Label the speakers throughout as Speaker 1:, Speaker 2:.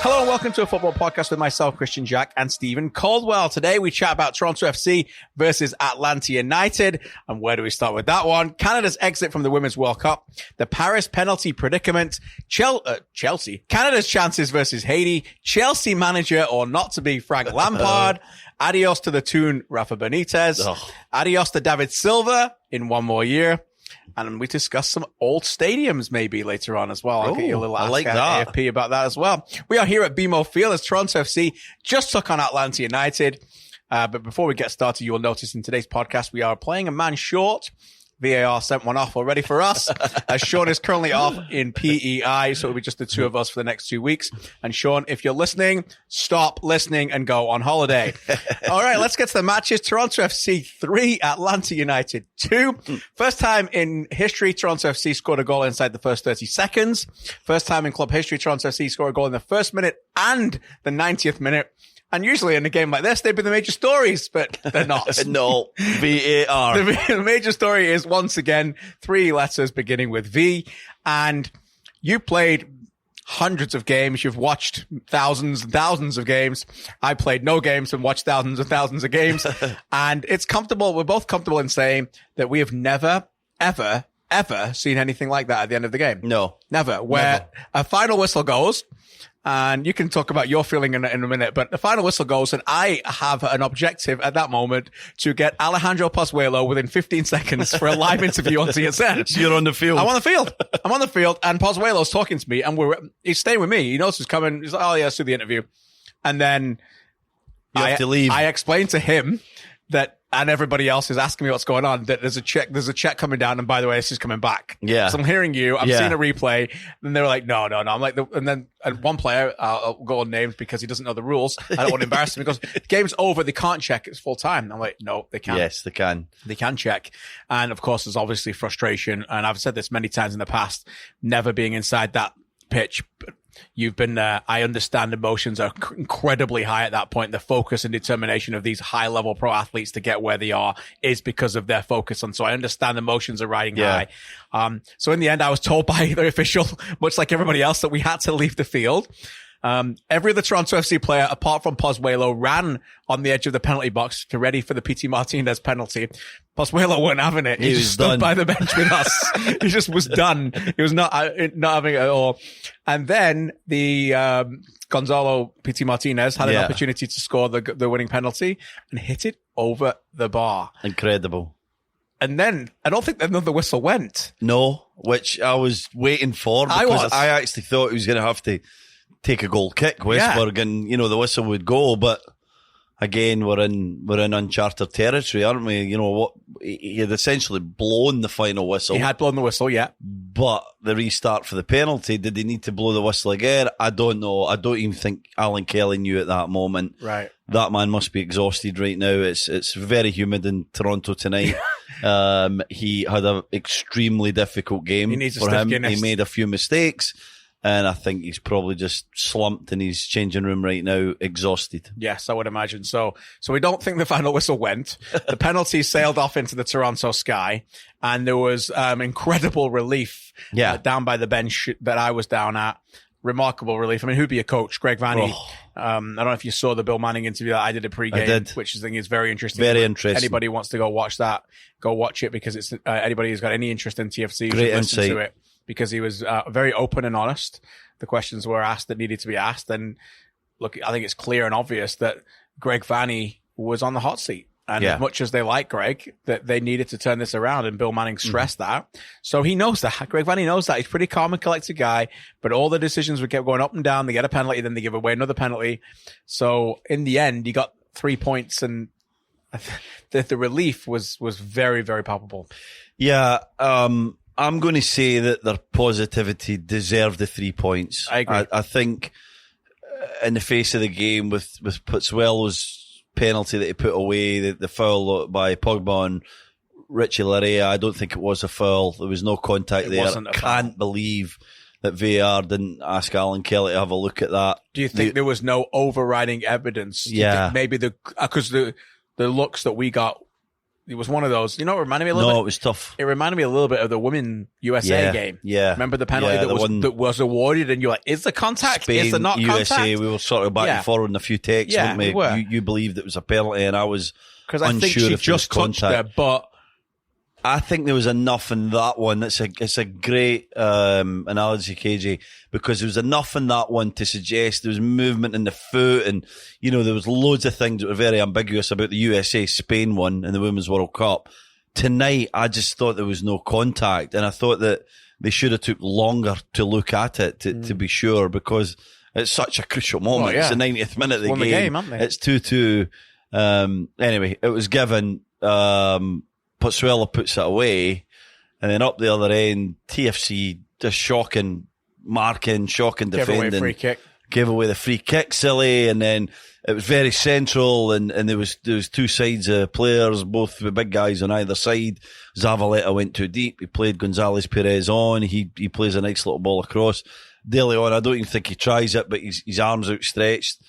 Speaker 1: Hello and welcome to a football podcast with myself, Kristian Jack, and Stephen Caldwell. Today we chat about Toronto FC versus Atlanta United. And where do we start with that one? Canada's exit from the Women's World Cup, the Paris penalty predicament, Chelsea, Canada's chances versus Haiti, Chelsea manager or not to be Frank Lampard, adios to the Toon Rafa Benitez, adios to David Silva in one more year. And we discuss some old stadiums maybe later on as well. I'll get you a little ask like AFP about that as well. We are here at BMO Field as Toronto FC just took on Atlanta United. But before we get started, you will notice in today's podcast, we are playing a man short. VAR sent one off already for us. Sean is currently off in PEI, so it'll be just the two of us for the next 2 weeks. And Sean, if you're listening, stop listening and go on holiday. All right, let's get to the matches. Toronto FC 3, Atlanta United 2. First time in history, Toronto FC scored a goal inside the first 30 seconds. First time in club history, Toronto FC scored a goal in the first minute and the 90th minute. And usually in a game like this, they'd be the major stories, but they're not.
Speaker 2: No, VAR.
Speaker 1: The major story is, once again, 3 letters beginning with V. And you played hundreds of games. You've watched thousands and thousands of games. I played no games and watched thousands and thousands of games. And it's comfortable. We're both comfortable in saying that we have never, ever seen anything like that at the end of the game.
Speaker 2: No.
Speaker 1: Never. Where a final whistle goes. And you can talk about your feeling in a minute, but the final whistle goes and I have an objective at that moment to get Alejandro Pozuelo within 15 seconds for a live interview on TSN.
Speaker 2: So you're on the field.
Speaker 1: I'm on the field and Pozuelo's talking to me and he's staying with me. He knows he's coming. He's like, oh yeah, let's do the interview. And then
Speaker 2: you have to leave.
Speaker 1: I explained to him that, and everybody else is asking me what's going on, that there's a check coming down. And by the way, this is coming back.
Speaker 2: Yeah.
Speaker 1: So I'm hearing you. I'm seeing a replay. And they were like, no. I'm like, and then one player, I'll go unnamed because he doesn't know the rules. I don't want to embarrass him. He goes, game's over. They can't check. It's full time. I'm like, no, they can.
Speaker 2: Yes, they can.
Speaker 1: They can check. And of course, there's obviously frustration. And I've said this many times in the past, never being inside that pitch. But you've been there. I understand emotions are incredibly high at that point. The focus and determination of these high level pro athletes to get where they are is because of their focus. And so I understand emotions are riding high. So in the end, I was told by the official, much like everybody else, that we had to leave the field. Every other Toronto FC player, apart from Pozuelo, ran on the edge of the penalty box to ready for the P.T. Martinez penalty. Pozuelo weren't having it. He just stood by the bench with us. He just was done. He was not having it at all. And then the Gonzalo P.T. Martinez had an opportunity to score the winning penalty and hit it over the bar.
Speaker 2: Incredible.
Speaker 1: And then I don't think another whistle went.
Speaker 2: No, which I was waiting for because I actually thought he was going to have to take a goal kick, Westberg, and the whistle would go. But again, we're in uncharted territory, aren't we? You know what? He had essentially blown the final whistle.
Speaker 1: He had blown the whistle, yeah.
Speaker 2: But the restart for the penalty, did they need to blow the whistle again? I don't know. I don't even think Alan Kelly knew at that moment.
Speaker 1: Right.
Speaker 2: That man must be exhausted right now. It's very humid in Toronto tonight. He had an extremely difficult game for him. He made a few mistakes. And I think he's probably just slumped in his changing room right now, exhausted.
Speaker 1: Yes, I would imagine. So we don't think the final whistle went. The penalty sailed off into the Toronto sky, and there was incredible relief down by the bench that I was down at. Remarkable relief. I mean, who'd be a coach? Greg Vanney. I don't know if you saw the Bill Manning interview that I did pre-game, which I think is very interesting.
Speaker 2: Very interesting.
Speaker 1: Anybody wants to go watch that, go watch it, because it's anybody who's got any interest in TFC should listen to it. Because he was very open and honest. The questions were asked that needed to be asked. And look, I think it's clear and obvious that Greg Vanney was on the hot seat. And as much as they like Greg, that they needed to turn this around. And Bill Manning stressed that. So he knows that. Greg Vanney knows that. He's a pretty calm and collected guy. But all the decisions would keep going up and down. They get a penalty, then they give away another penalty. So in the end, he got 3 points. And the relief was very, very palpable.
Speaker 2: Yeah. I'm going to say that their positivity deserved the 3 points.
Speaker 1: I agree.
Speaker 2: I think in the face of the game with Pozuelo's penalty that he put away, the foul by Pogba and Richie Larea, I don't think it was a foul. There was no contact there. I can't believe that VAR didn't ask Alan Kelly to have a look at that.
Speaker 1: Do you think there was no overriding evidence?
Speaker 2: Yeah.
Speaker 1: Maybe because the looks that we got It was one of those. You know, it reminded me a little bit.
Speaker 2: No, it was tough.
Speaker 1: It reminded me a little bit of the Women USA game.
Speaker 2: Yeah.
Speaker 1: Remember the penalty that was awarded, and you're like, is the contact?
Speaker 2: Spain,
Speaker 1: is there not
Speaker 2: USA,
Speaker 1: contact?
Speaker 2: we were sort of back and forward in a few takes, weren't we?
Speaker 1: We were.
Speaker 2: You believed it was a penalty, and I was
Speaker 1: because I think she just touched her, but
Speaker 2: I think there was enough in that one. It's a great analogy, KJ, because there was enough in that one to suggest there was movement in the foot, and there was loads of things that were very ambiguous about the USA-Spain one in the Women's World Cup. Tonight, I just thought there was no contact, and I thought that they should have took longer to look at it to be sure, because it's such a crucial moment. It's the 90th minute of the game. It's 2-2. Anyway, it was given. Potsuelo puts it away, and then up the other end, TFC just shocking marking, shocking defending. Gave away the free kick, silly, and then it was very central, and there was two sides of players, both the big guys on either side. Zavaleta went too deep. He played Gonzalez Perez on. He plays a nice little ball across. De Leon, I don't even think he tries it, but his arms outstretched.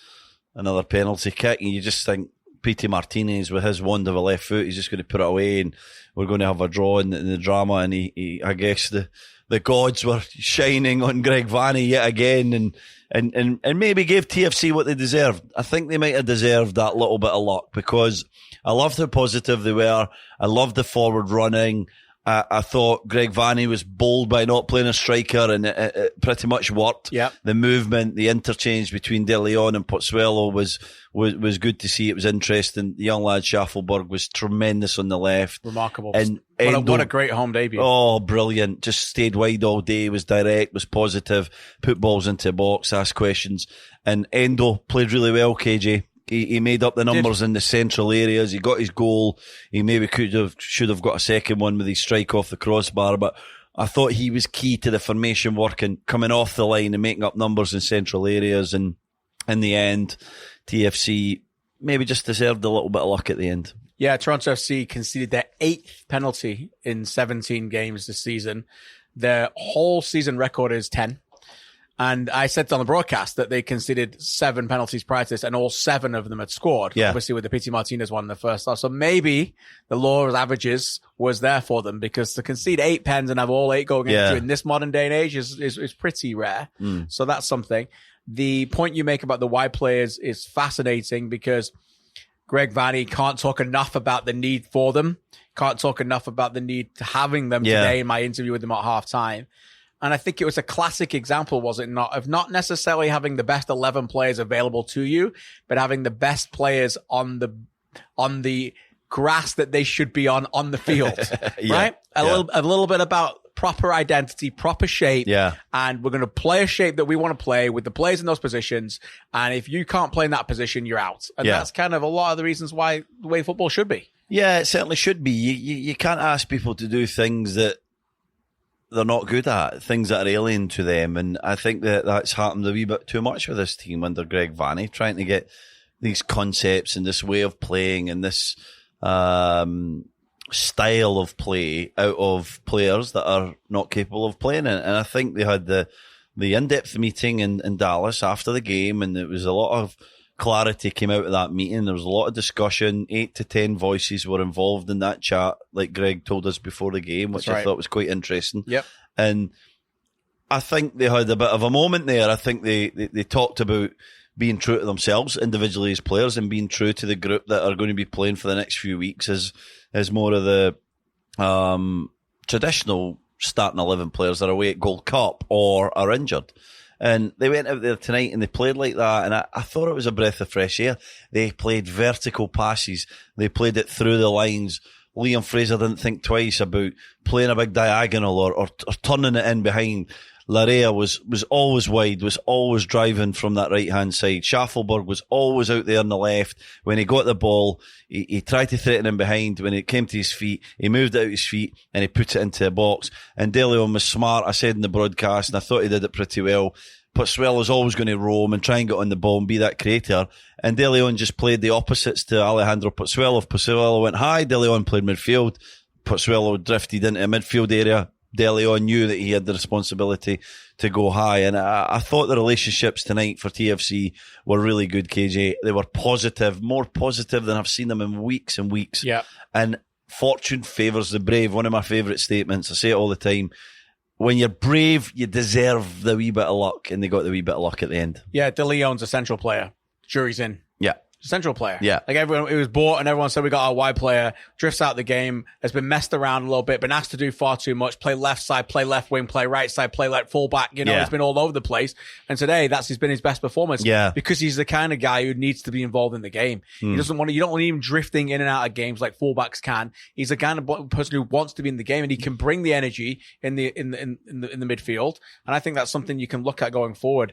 Speaker 2: Another penalty kick, and you just think, Pete Martinez with his wand of a left foot, he's just going to put it away, and we're going to have a draw in the drama. And he I guess the gods were shining on Greg Vanny yet again, and maybe gave TFC what they deserved. I think they might have deserved that little bit of luck, because I loved how positive they were. I loved the forward running. I thought Greg Vanny was bold by not playing a striker, and it pretty much worked.
Speaker 1: Yep.
Speaker 2: The movement, the interchange between De Leon and Potsuelo was good to see. It was interesting. The young lad Schaffelberg was tremendous on the left.
Speaker 1: Remarkable.
Speaker 2: And
Speaker 1: what a great home debut.
Speaker 2: Oh, brilliant. Just stayed wide all day, was direct, was positive, put balls into the box, asked questions. And Endo played really well, KJ. He made up the numbers in the central areas. He got his goal. He maybe should have got a second one with his strike off the crossbar, but I thought he was key to the formation work and coming off the line and making up numbers in central areas. And in the end, TFC maybe just deserved a little bit of luck at the end.
Speaker 1: Yeah, Toronto FC conceded their 8th penalty in 17 games this season. Their whole season record is 10. And I said on the broadcast that they conceded 7 penalties prior to this, and all 7 of them had scored.
Speaker 2: Yeah.
Speaker 1: Obviously, with the Pity Martinez one in the first half. So maybe the law of averages was there for them, because to concede 8 pens and have all 8 go against you in this modern day and age is pretty rare. So that's something. The point you make about the wide players is fascinating, because Greg Vanny can't talk enough about the need for them. Can't talk enough about the need to having them today in my interview with him at halftime. And I think it was a classic example, was it not, of not necessarily having the best 11 players available to you, but having the best players on the grass that they should be on the field, right? A little bit about proper identity, proper shape.
Speaker 2: Yeah.
Speaker 1: And we're going to play a shape that we want to play with the players in those positions. And if you can't play in that position, you're out. And that's kind of a lot of the reasons why the way football should be.
Speaker 2: Yeah, it certainly should be. You can't ask people to do things that they're not good at, things that are alien to them. And I think that's happened a wee bit too much with this team under Greg Vanny, trying to get these concepts and this way of playing and this style of play out of players that are not capable of playing it. And I think they had the in-depth meeting in Dallas after the game, and there was a lot of clarity came out of that meeting. There was a lot of discussion. 8 to 10 voices were involved in that chat, like Greg told us before the game, which I thought was quite interesting.
Speaker 1: Yep.
Speaker 2: And I think they had a bit of a moment there. I think they talked about being true to themselves individually as players, and being true to the group that are going to be playing for the next few weeks as more of the traditional starting 11 players that are away at Gold Cup or are injured. And they went out there tonight and they played like that, and I thought it was a breath of fresh air. They played vertical passes. They played it through the lines. Liam Fraser didn't think twice about playing a big diagonal or turning it in behind. Larea was always wide, was always driving from that right-hand side. Schaffelberg was always out there on the left. When he got the ball, he tried to threaten him behind. When it came to his feet, he moved out his feet and he put it into the box. And De Leon was smart, I said in the broadcast, and I thought he did it pretty well. Potsuelo's always going to roam and try and get on the ball and be that creator. And De Leon just played the opposites to Alejandro Potsuelo. If Potsuelo went high, De Leon played midfield. Potsuelo drifted into a midfield area. De Leon knew that he had the responsibility to go high. And I thought the relationships tonight for TFC were really good, KJ. They were positive, more positive than I've seen them in weeks and weeks.
Speaker 1: Yeah.
Speaker 2: And fortune favours the brave. One of my favourite statements. I say it all the time. When you're brave, you deserve the wee bit of luck, and they got the wee bit of luck at the end.
Speaker 1: Yeah, De Leon's a central player. Jury's in.
Speaker 2: Yeah.
Speaker 1: Central player.
Speaker 2: Yeah.
Speaker 1: Like everyone, it was bought and everyone said we got our wide player, drifts out the game, has been messed around a little bit, been asked to do far too much, play left side, play left wing, play right side, play like fullback, He's been all over the place. And today been his best performance.
Speaker 2: Yeah.
Speaker 1: Because he's the kind of guy who needs to be involved in the game. He doesn't want to, you don't want him drifting in and out of games like fullbacks can. He's the kind of person who wants to be in the game, and he can bring the energy in the midfield. And I think that's something you can look at going forward.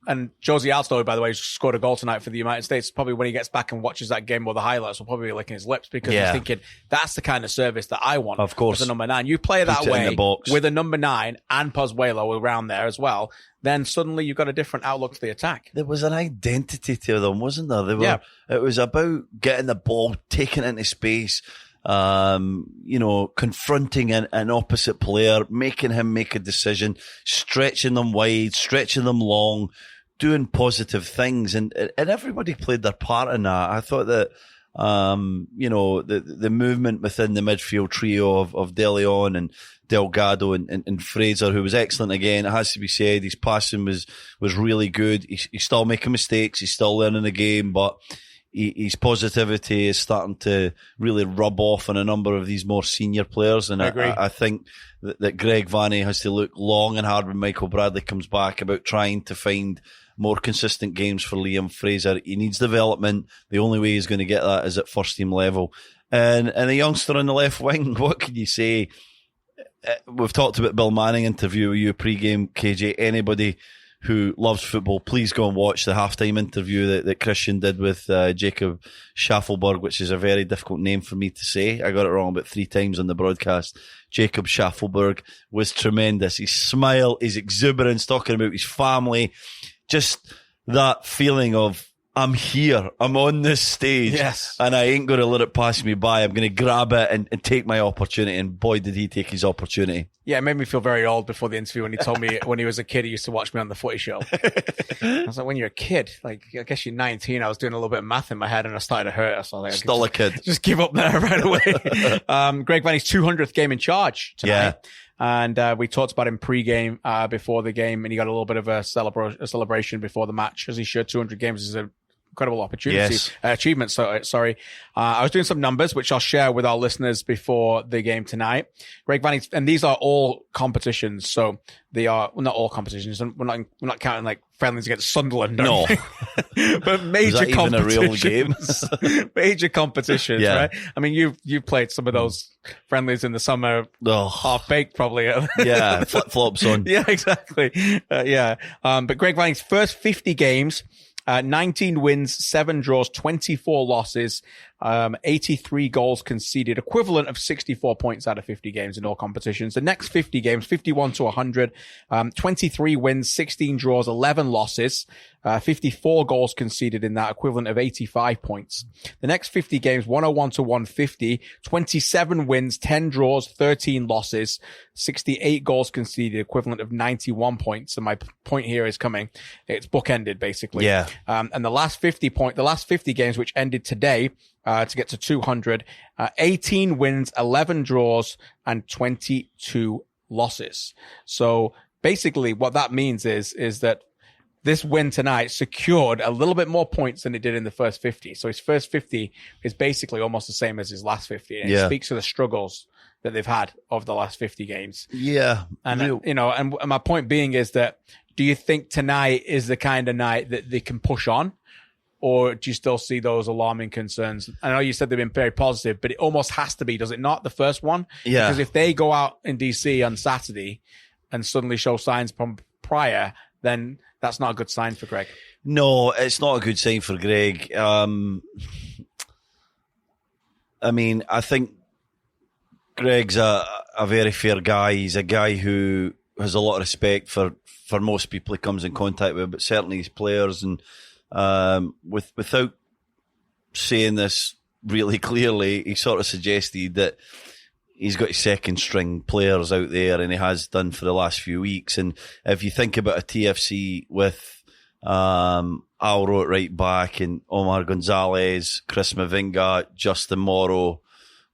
Speaker 1: And Josie Altidore, by the way, scored a goal tonight for the United States. Probably when he gets back and watches that game or the highlights, will probably be licking his lips because he's thinking, that's the kind of service that I want.
Speaker 2: Of course.
Speaker 1: As a number 9. You play that way with a number 9 and Pozuelo around there as well, then suddenly you've got a different outlook to the attack.
Speaker 2: There was an identity to them, wasn't there? It was about getting the ball, taking it into space, confronting an opposite player, making him make a decision, stretching them wide, stretching them long, doing positive things, and everybody played their part in that. I thought that the movement within the midfield trio of De Leon and Delgado and Fraser, who was excellent again. It has to be said, his passing was really good. He's still making mistakes, he's still learning the game, but his positivity is starting to really rub off on a number of these more senior players. And I think that Greg Vanney has to look long and hard when Michael Bradley comes back about trying to find more consistent games for Liam Fraser. He needs development. The only way he's going to get that is at first team level. And a youngster on the left wing, what can you say? We've talked about Bill Manning interview with you pre-game, KJ. Anybody who loves football, please go and watch the halftime interview that Kristian did with Jacob Schaffelberg, which is a very difficult name for me to say. I got it wrong about 3 times on the broadcast. Jacob Schaffelberg was tremendous. His smile, his exuberance, talking about his family, just that feeling of, I'm here, I'm on this stage, and I ain't going to let it pass me by. I'm going to grab it and take my opportunity. And boy, did he take his opportunity. Yeah,
Speaker 1: it made me feel very old before the interview when he told me when he was a kid, he used to watch me on the Footy Show. I was like, when you're a kid, like, I guess you're 19, I was doing a little bit of math in my head and I started to hurt. So like,
Speaker 2: still a kid.
Speaker 1: Just give up there right away. Greg Vanney's 200th game in charge tonight.
Speaker 2: Yeah.
Speaker 1: And we talked about him pre-game, before the game, and he got a little bit of a celebration before the match, as he should. 200 games is a incredible opportunity, achievement. Sorry. I was doing some numbers, which I'll share with our listeners before the game tonight. Greg Vanney, and these are all competitions. So they are not all competitions. And we're not counting like friendlies against Sunderland.
Speaker 2: No,
Speaker 1: but major competitions.
Speaker 2: Even a real game?
Speaker 1: Major competitions, right? I mean, you've played some of those friendlies in the summer, half baked probably.
Speaker 2: Flip flops on.
Speaker 1: Yeah, exactly. But Greg Vanney's first 50 games. 19 wins, 7 draws, 24 losses, 83 goals conceded, equivalent of 64 points out of 50 games in all competitions. The next 50 games, 51 to 100, 23 wins, 16 draws, 11 losses, 54 goals conceded in that, equivalent of 85 points. The next 50 games, 101 to 150, 27 wins, 10 draws, 13 losses, 68 goals conceded, equivalent of 91 points. And my point here is coming. It's bookended, basically.
Speaker 2: Yeah.
Speaker 1: And the last 50 games, which ended today, to get to 200, 18 wins, 11 draws, and 22 losses. So basically what that means is that this win tonight secured a little bit more points than it did in the first 50. So his first 50 is basically almost the same as his last 50. And it speaks to the struggles that they've had over the last 50 games.
Speaker 2: Yeah.
Speaker 1: And, and my point being is that, do you think tonight is the kind of night that they can push on? Or do you still see those alarming concerns? I know you said they've been very positive, but it almost has to be, does it not, the first one?
Speaker 2: Yeah.
Speaker 1: Because if they go out in DC on Saturday and suddenly show signs from prior, then that's not a good sign for Greg.
Speaker 2: No, it's not a good sign for Greg. I mean, I think Greg's a very fair guy. He's a guy who has a lot of respect for most people he comes in contact with, but certainly his players. And without saying this really clearly, he sort of suggested that he's got his second string players out there, and he has done for the last few weeks. And if you think about a TFC with Alro at right back and Omar Gonzalez, Chris Mavinga, Justin Morrow,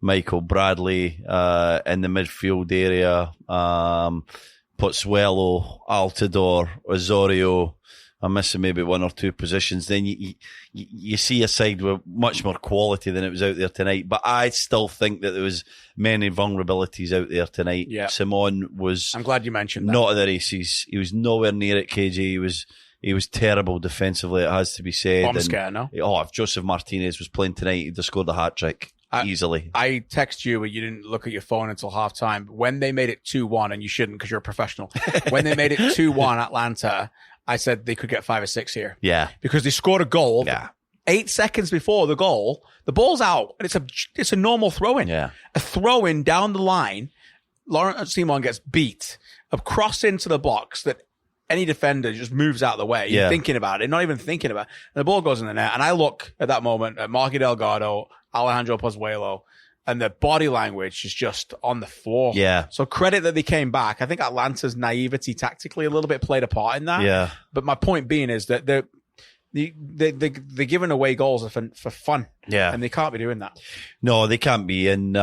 Speaker 2: Michael Bradley in the midfield area, Pozzuelo, Altidore, Osorio. I'm missing maybe one or two positions. Then you see a side with much more quality than it was out there tonight. But I still think that there was many vulnerabilities out there tonight.
Speaker 1: Yeah.
Speaker 2: Simon was.
Speaker 1: I'm glad you mentioned that.
Speaker 2: Not at the races. He was nowhere near it. KJ. He was terrible defensively. It has to be said.
Speaker 1: I'm scared now.
Speaker 2: Oh, if Joseph Martinez was playing tonight, he'd have scored a hat trick easily.
Speaker 1: I text you, but you didn't look at your phone until halftime. When they made it 2-1, and you shouldn't because you're a professional. When they made it 2-1 Atlanta, I said they could get 5 or 6 here.
Speaker 2: Yeah.
Speaker 1: Because they scored a goal.
Speaker 2: Yeah.
Speaker 1: 8 seconds before the goal, the ball's out, and it's a normal throw-in.
Speaker 2: Yeah.
Speaker 1: A throw-in down the line, Laurent Simon gets beat, a cross into the box that any defender just moves out of the way. You're thinking about it, not even thinking about it. And the ball goes in the net, and I look at that moment at Marky Delgado, Alejandro Pozuelo, and the body language is just on the floor.
Speaker 2: Yeah.
Speaker 1: So credit that they came back. I think Atlanta's naivety tactically a little bit played a part in that.
Speaker 2: Yeah.
Speaker 1: But my point being is that they're giving away goals for fun.
Speaker 2: Yeah.
Speaker 1: And they can't be doing that.
Speaker 2: No, they can't be. And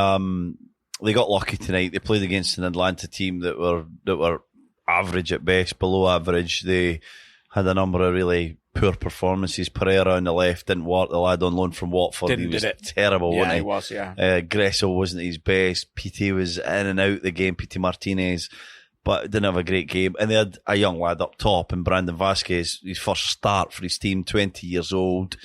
Speaker 2: they got lucky tonight. They played against an Atlanta team that were average at best, below average. They had a number of really poor performances. Pereira on the left didn't work. The lad on loan from Watford, he was terrible, wasn't he?
Speaker 1: He was, yeah.
Speaker 2: Gressel wasn't his best. PT was in and out the game, PT Martinez, but didn't have a great game. And they had a young lad up top, and Brandon Vasquez, his first start for his team, 20 years old,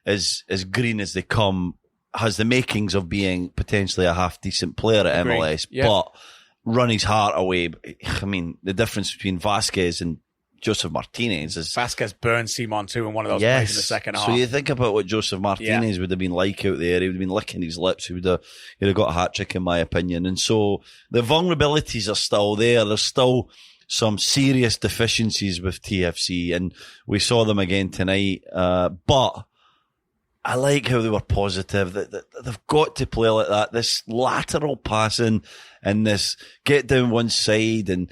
Speaker 2: as green as they come, has the makings of being potentially a half-decent player at MLS, but run his heart away. I mean, the difference between Vasquez and Joseph Martinez is...
Speaker 1: Vasquez burned Simon too in one of those plays in the second half.
Speaker 2: So you think about what Joseph Martinez would have been like out there. He would have been licking his lips. He'd have got a hat-trick, in my opinion. And so the vulnerabilities are still there. There's still some serious deficiencies with TFC, and we saw them again tonight. But I like how they were positive. They've got to play like that. This lateral passing and this get down one side and,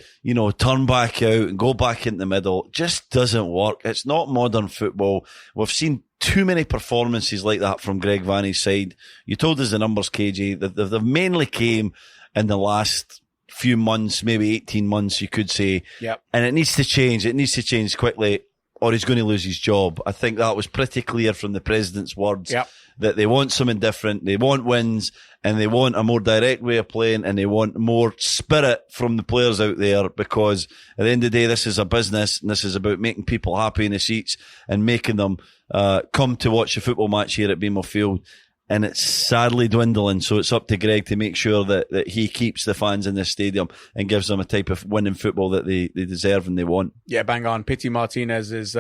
Speaker 2: turn back out and go back in the middle just doesn't work. It's not modern football. We've seen too many performances like that from Greg Vanny's side. You told us the numbers, KJ. They've mainly came in the last few months, maybe 18 months, you could say.
Speaker 1: Yep.
Speaker 2: And it needs to change. It needs to change quickly, or he's going to lose his job. I think that was pretty clear from the president's words, that they want something different. They want wins, and they want a more direct way of playing, and they want more spirit from the players out there, because at the end of the day, this is a business, and this is about making people happy in the seats and making them come to watch a football match here at BMO Field. And it's sadly dwindling, so it's up to Greg to make sure that he keeps the fans in this stadium and gives them a type of winning football that they deserve and they want. Yeah,
Speaker 1: bang on. Pity Martinez's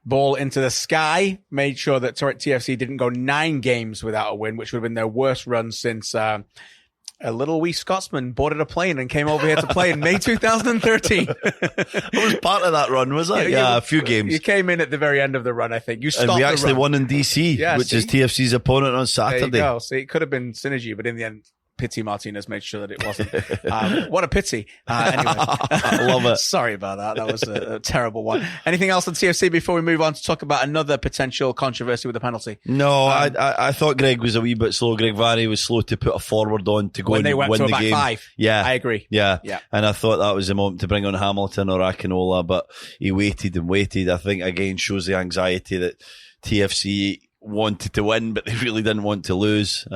Speaker 1: ball into the sky made sure that TFC didn't go 9 games without a win, which would have been their worst run since a little wee Scotsman boarded a plane and came over here to play in May 2013.
Speaker 2: I was part of that run, was I? Yeah, a few games.
Speaker 1: You came in at the very end of the run, I think. You stopped
Speaker 2: and we actually
Speaker 1: the run.
Speaker 2: won in DC, which is TFC's opponent on Saturday.
Speaker 1: There you go. See, it could have been synergy, but in the end, Pity Martinez made sure that it wasn't. What a pity. Anyway.
Speaker 2: I love it.
Speaker 1: Sorry about that. That was a terrible one. Anything else on TFC before we move on to talk about another potential controversy with the penalty?
Speaker 2: No, I thought Greg was a wee bit slow. Greg Vanny was slow to put a forward on to go and win the game. When they went to a back 5.
Speaker 1: Yeah. I agree.
Speaker 2: Yeah. And I thought that was the moment to bring on Hamilton or Akinola, but he waited and waited. I think, again, shows the anxiety that TFC wanted to win, but they really didn't want to lose.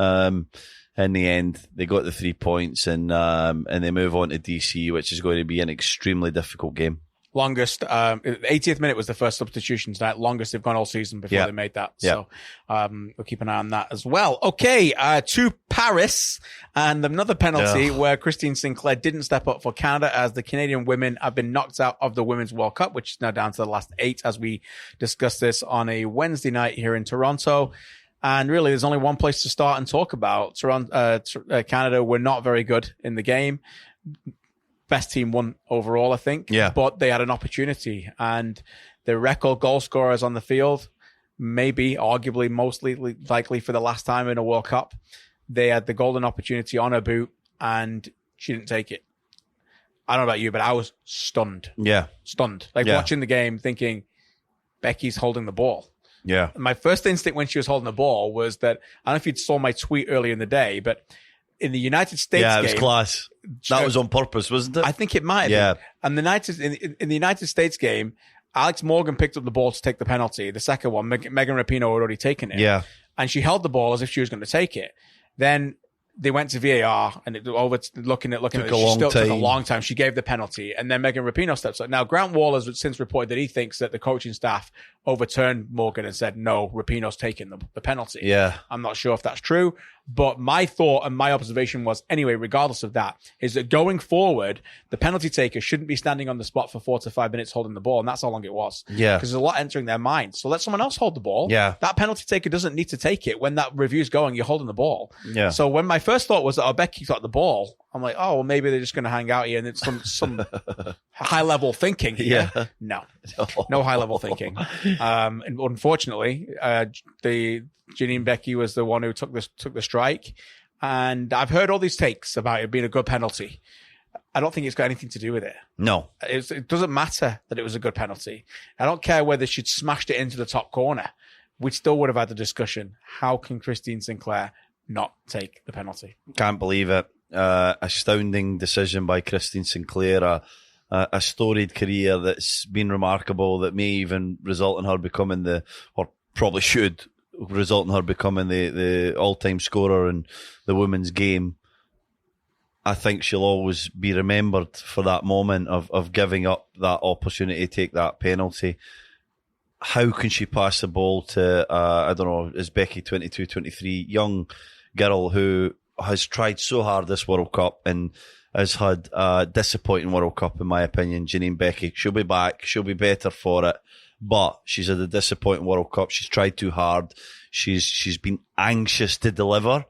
Speaker 2: In the end, they got the 3 points and they move on to DC, which is going to be an extremely difficult game.
Speaker 1: Longest, 80th minute was the first substitution tonight. Longest they've gone all season before they made that. So, we'll keep an eye on that as well. Okay. To Paris, and another penalty where Kristian Sinclair didn't step up for Canada, as the Canadian women have been knocked out of the Women's World Cup, which is now down to the last 8, as we discussed this on a Wednesday night here in Toronto. And really, there's only one place to start and talk about. Canada were not very good in the game. Best team won overall, I think.
Speaker 2: Yeah.
Speaker 1: But they had an opportunity. And the record goal scorers on the field, maybe, arguably, mostly likely for the last time in a World Cup, they had the golden opportunity on her boot, and she didn't take it. I don't know about you, but I was stunned.
Speaker 2: Yeah.
Speaker 1: Stunned. Watching the game thinking, Becky's holding the ball.
Speaker 2: Yeah.
Speaker 1: My first instinct when she was holding the ball was that, I don't know if you saw my tweet earlier in the day, but in the United States game.
Speaker 2: Yeah, it was class. That was on purpose, wasn't it?
Speaker 1: I think it might have been. And in the United States game, Alex Morgan picked up the ball to take the penalty. The second one, Megan Rapinoe had already taken it.
Speaker 2: Yeah.
Speaker 1: And she held the ball as if she was going to take it. Then they went to VAR and looking at it. Took a long time. She gave the penalty, and then Megan Rapinoe steps up. Now, Grant Wall has since reported that he thinks that the coaching staff overturned Morgan and said, no, Rapinoe's taking the penalty.
Speaker 2: Yeah.
Speaker 1: I'm not sure if that's true, but my thought and my observation was, anyway, regardless of that, is that going forward, the penalty taker shouldn't be standing on the spot for 4 to 5 minutes holding the ball, and that's how long it was.
Speaker 2: Yeah.
Speaker 1: Because there's a lot entering their mind. So let someone else hold the ball.
Speaker 2: Yeah.
Speaker 1: That penalty taker doesn't need to take it. When that review's going, you're holding the ball.
Speaker 2: Yeah.
Speaker 1: So when my first thought was that Becky got the ball, I'm like, oh, well, maybe they're just going to hang out here and it's some high-level thinking here. Yeah. No high-level thinking. And unfortunately, the Janine Becky was the one who took the strike. And I've heard all these takes about it being a good penalty. I don't think it's got anything to do with it.
Speaker 2: No.
Speaker 1: It doesn't matter that it was a good penalty. I don't care whether she'd smashed it into the top corner. We still would have had the discussion. How can Christine Sinclair not take the penalty?
Speaker 2: Can't believe it. Astounding decision by Christine Sinclair. A storied career that's been remarkable, that may even result in her becoming or probably should result in her becoming the all-time scorer in the women's game. I think she'll always be remembered for that moment of giving up that opportunity to take that penalty. How can she pass the ball to, I don't know, is Becky 22, 23, young girl who has tried so hard this World Cup and has had a disappointing World Cup, in my opinion. Janine Becky, she'll be back, she'll be better for it, but she's had a disappointing World Cup. She's tried too hard. She's been anxious to deliver,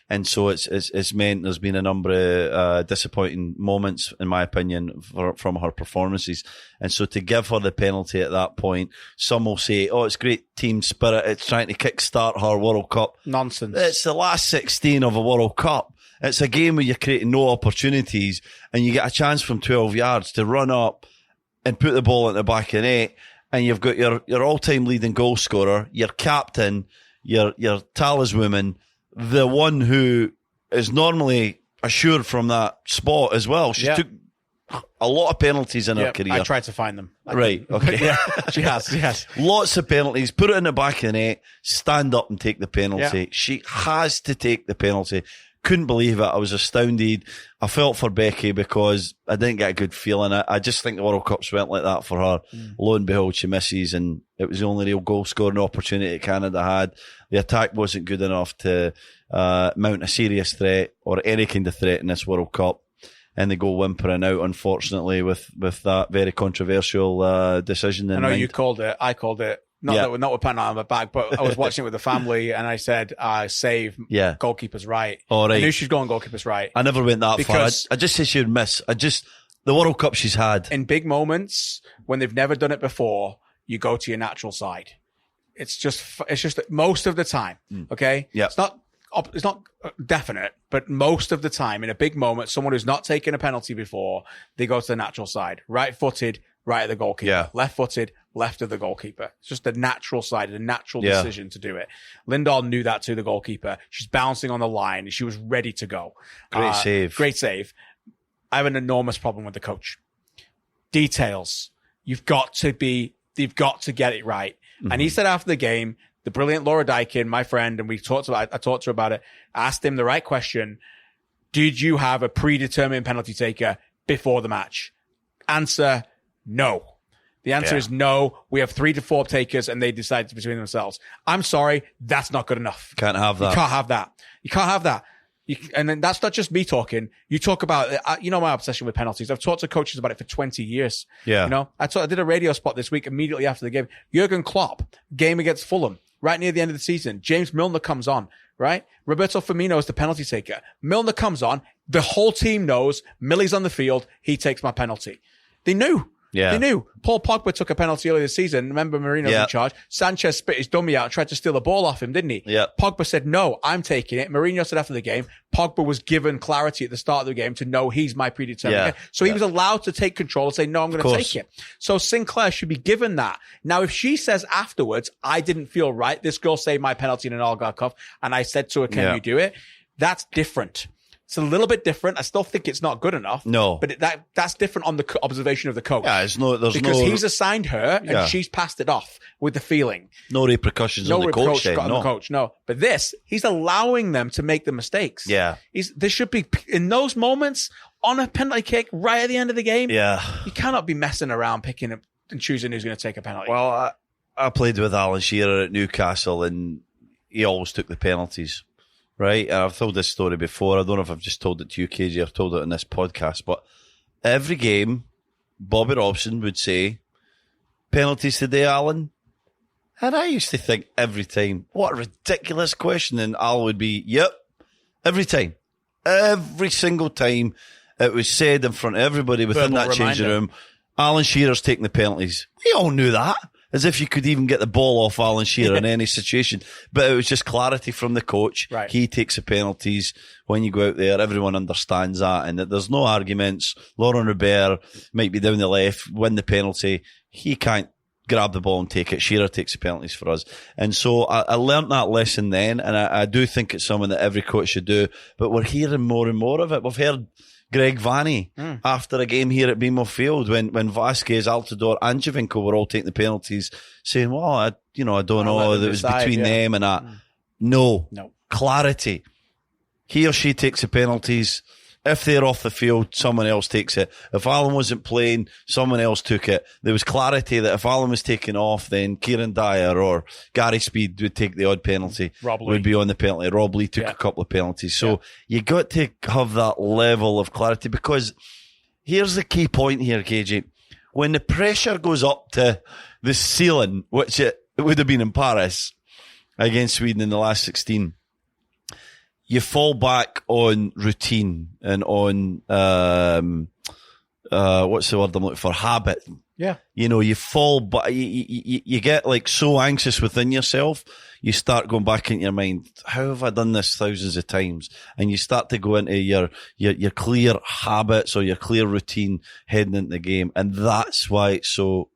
Speaker 2: and so it's meant there's been a number of disappointing moments, in my opinion, from her performances. And so to give her the penalty at that point, some will say, oh, it's great team spirit, it's trying to kickstart her World Cup.
Speaker 1: Nonsense.
Speaker 2: It's the last 16 of a World Cup. It's a game where you're creating no opportunities and you get a chance from 12 yards to run up and put the ball in the back of the net, and you've got your all-time leading goal scorer, your captain, your taliswoman, the one who is normally assured from that spot as well. She took a lot of penalties in her career.
Speaker 1: I tried to find them.
Speaker 2: Right, okay.
Speaker 1: Yeah, she has.
Speaker 2: Lots of penalties. Put it in the back of the net, stand up and take the penalty.
Speaker 1: Yeah.
Speaker 2: She has to take the penalty. Couldn't believe it. I was astounded. I felt for Becky because I didn't get a good feeling. I just think the World Cups went like that for her. Lo and behold, she misses, and it was the only real goal scoring opportunity Canada had. The attack wasn't good enough to mount a serious threat or any kind of threat in this World Cup. And they go whimpering out, unfortunately, with that very controversial decision.
Speaker 1: I know you called it. I called it. Not with patting on my back, but I was watching it with the family, and I said, save goalkeeper's right.
Speaker 2: All right.
Speaker 1: I knew she's going goalkeeper's right.
Speaker 2: I never went that far. I just said she would miss. The World Cup she's had.
Speaker 1: In big moments, when they've never done it before, you go to your natural side. It's just that most of the time, okay?
Speaker 2: Yeah.
Speaker 1: It's not definite, but most of the time in a big moment, someone who's not taken a penalty before, they go to the natural side. Right-footed, right at the goalkeeper.
Speaker 2: Yeah.
Speaker 1: Left-footed, left of the goalkeeper. It's just the natural side, the natural decision to do it. Lindahl knew that to the goalkeeper. She's bouncing on the line. She was ready to go.
Speaker 2: Great save.
Speaker 1: I have an enormous problem with the coach. Details. You've got to get it right. Mm-hmm. And he said after the game, the brilliant Laura Dykin, my friend, and I talked to her about it, asked him the right question. Did you have a predetermined penalty taker before the match? Answer, no. The answer is no. We have 3 to 4 takers and they decide between themselves. I'm sorry. That's not good enough.
Speaker 2: Can't have that.
Speaker 1: You can't have that. And then that's not just me talking. You talk about, my obsession with penalties. I've talked to coaches about it for 20 years.
Speaker 2: Yeah.
Speaker 1: I did a radio spot this week immediately after the game. Jurgen Klopp, game against Fulham, right near the end of the season. James Milner comes on, right? Roberto Firmino is the penalty taker. Milner comes on. The whole team knows Millie's on the field. He takes my penalty. They knew.
Speaker 2: Yeah.
Speaker 1: They knew. Paul Pogba took a penalty earlier this season. Remember, Marino's in charge. Sanchez spit his dummy out and tried to steal the ball off him, didn't he?
Speaker 2: Yeah.
Speaker 1: Pogba said, no, I'm taking it. Mourinho said after the game, Pogba was given clarity at the start of the game to know he's my predetermined. So he was allowed to take control and say, no, I'm going to take it. So Sinclair should be given that. Now, if she says afterwards, I didn't feel right, this girl saved my penalty in an Algarve cuff, and I said to her, can you do it? That's different. It's a little bit different. I still think it's not good enough.
Speaker 2: No.
Speaker 1: But that's different on the observation of the coach.
Speaker 2: Yeah,
Speaker 1: because he's assigned her and she's passed it off with the feeling.
Speaker 2: No repercussions on the coach.
Speaker 1: On the coach, no. But he's allowing them to make the mistakes.
Speaker 2: Yeah.
Speaker 1: There should be, in those moments, on a penalty kick right at the end of the game, you cannot be messing around picking and choosing who's going to take a penalty.
Speaker 2: Well, I played with Alan Shearer at Newcastle, and he always took the penalties. Right, and I've told this story before. I don't know if I've just told it to you, KJ, or told it in this podcast, but every game, Bobby Robson would say, penalties today, Alan? And I used to think every time, what a ridiculous question. And Al would be, yep, every time. Every single time it was said in front of everybody within that changing room, Alan Shearer's taking the penalties. We all knew that. As if you could even get the ball off Alan Shearer in any situation. But it was just clarity from the coach.
Speaker 1: Right.
Speaker 2: He takes the penalties when you go out there. Everyone understands that. And that there's no arguments. Laurent Robert might be down the left, win the penalty. He can't grab the ball and take it. Shearer takes the penalties for us. And so I learnt that lesson then. And I do think it's something that every coach should do. But we're hearing more and more of it. We've heard Greg Vanny after a game here at BMO Field when Vasquez, Altidore and Javinko were all taking the penalties, saying, well, I don't know, it was between them and that. No. Clarity. He or she takes the penalties. If they're off the field, someone else takes it. If Alan wasn't playing, someone else took it. There was clarity that if Alan was taken off, then Kieran Dyer or Gary Speed would take the odd penalty. Would be on the penalty. Rob Lee took a couple of penalties. So you got to have that level of clarity, because here's the key point here, KJ. When the pressure goes up to the ceiling, which it would have been in Paris against Sweden in the last 16, you fall back on routine and on, what's the word I'm looking for? Habit.
Speaker 1: Yeah.
Speaker 2: You fall back, you get like so anxious within yourself, you start going back into your mind, how have I done this thousands of times? And you start to go into your clear habits or your clear routine heading into the game. And that's why it's so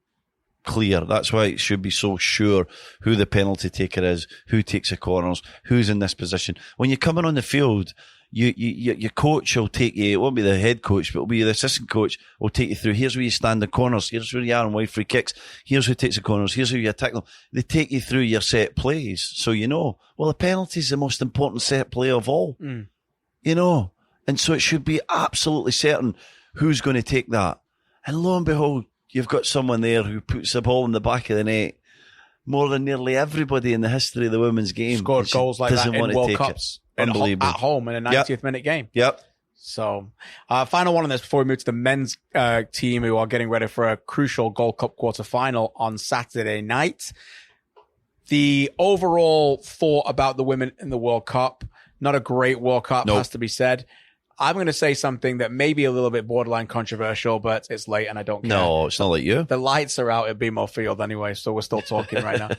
Speaker 2: clear. That's why it should be so sure who the penalty taker is, who takes the corners, who's in this position. When you're coming on the field, your coach will take you, it won't be the head coach, but it'll be the assistant coach will take you through. Here's where you stand in corners. Here's where you are in wide free kicks. Here's who takes the corners. Here's who you attack them. They take you through your set plays. So well, the penalty is the most important set play of all. And so it should be absolutely certain who's going to take that. And lo and behold, you've got someone there who puts the ball in the back of the net more than nearly everybody in the history of the women's game.
Speaker 1: Scored goals like that in World Cups.
Speaker 2: Unbelievable.
Speaker 1: At home in a 90th minute game.
Speaker 2: Yep.
Speaker 1: So, final one on this before we move to the men's team, who are getting ready for a crucial Gold Cup quarterfinal on Saturday night. The overall thought about the women in the World Cup, not a great World Cup, has to be said. I'm going to say something that may be a little bit borderline controversial, but it's late and I don't care.
Speaker 2: No, it's not like you.
Speaker 1: The lights are out at BMO Field anyway, so we're still talking right now.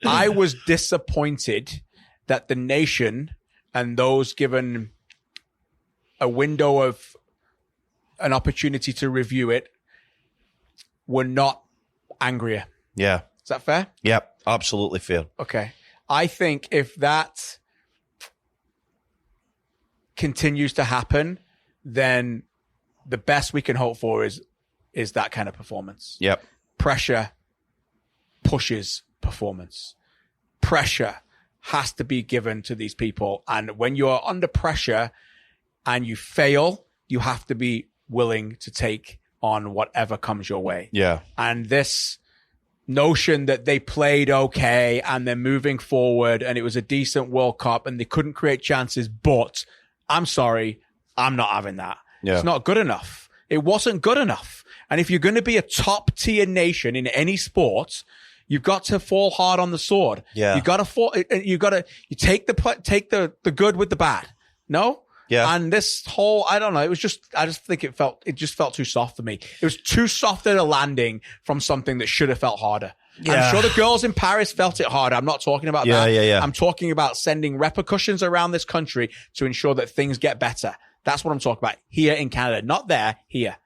Speaker 1: I was disappointed that the nation and those given a window of an opportunity to review it were not angrier.
Speaker 2: Yeah.
Speaker 1: Is that fair?
Speaker 2: Yep, absolutely fair.
Speaker 1: Okay. I think if that continues to happen, then the best we can hope for is that kind of performance.
Speaker 2: Yep.
Speaker 1: Pressure pushes performance. Pressure has to be given to these people. And when you're under pressure and you fail, you have to be willing to take on whatever comes your way.
Speaker 2: Yeah.
Speaker 1: And this notion that they played okay and they're moving forward and it was a decent World Cup and they couldn't create chances, but I'm sorry, I'm not having that.
Speaker 2: Yeah.
Speaker 1: It's not good enough. It wasn't good enough. And if you're going to be a top tier nation in any sport, you've got to fall hard on the sword.
Speaker 2: Yeah.
Speaker 1: You take the good with the bad. No?
Speaker 2: Yeah.
Speaker 1: And this whole, I don't know, I just think it just felt too soft for me. It was too soft at a landing from something that should have felt harder. Yeah. I'm sure the girls in Paris felt it harder. I'm not talking about that.
Speaker 2: Yeah.
Speaker 1: I'm talking about sending repercussions around this country to ensure that things get better. That's what I'm talking about here in Canada. Not there, here.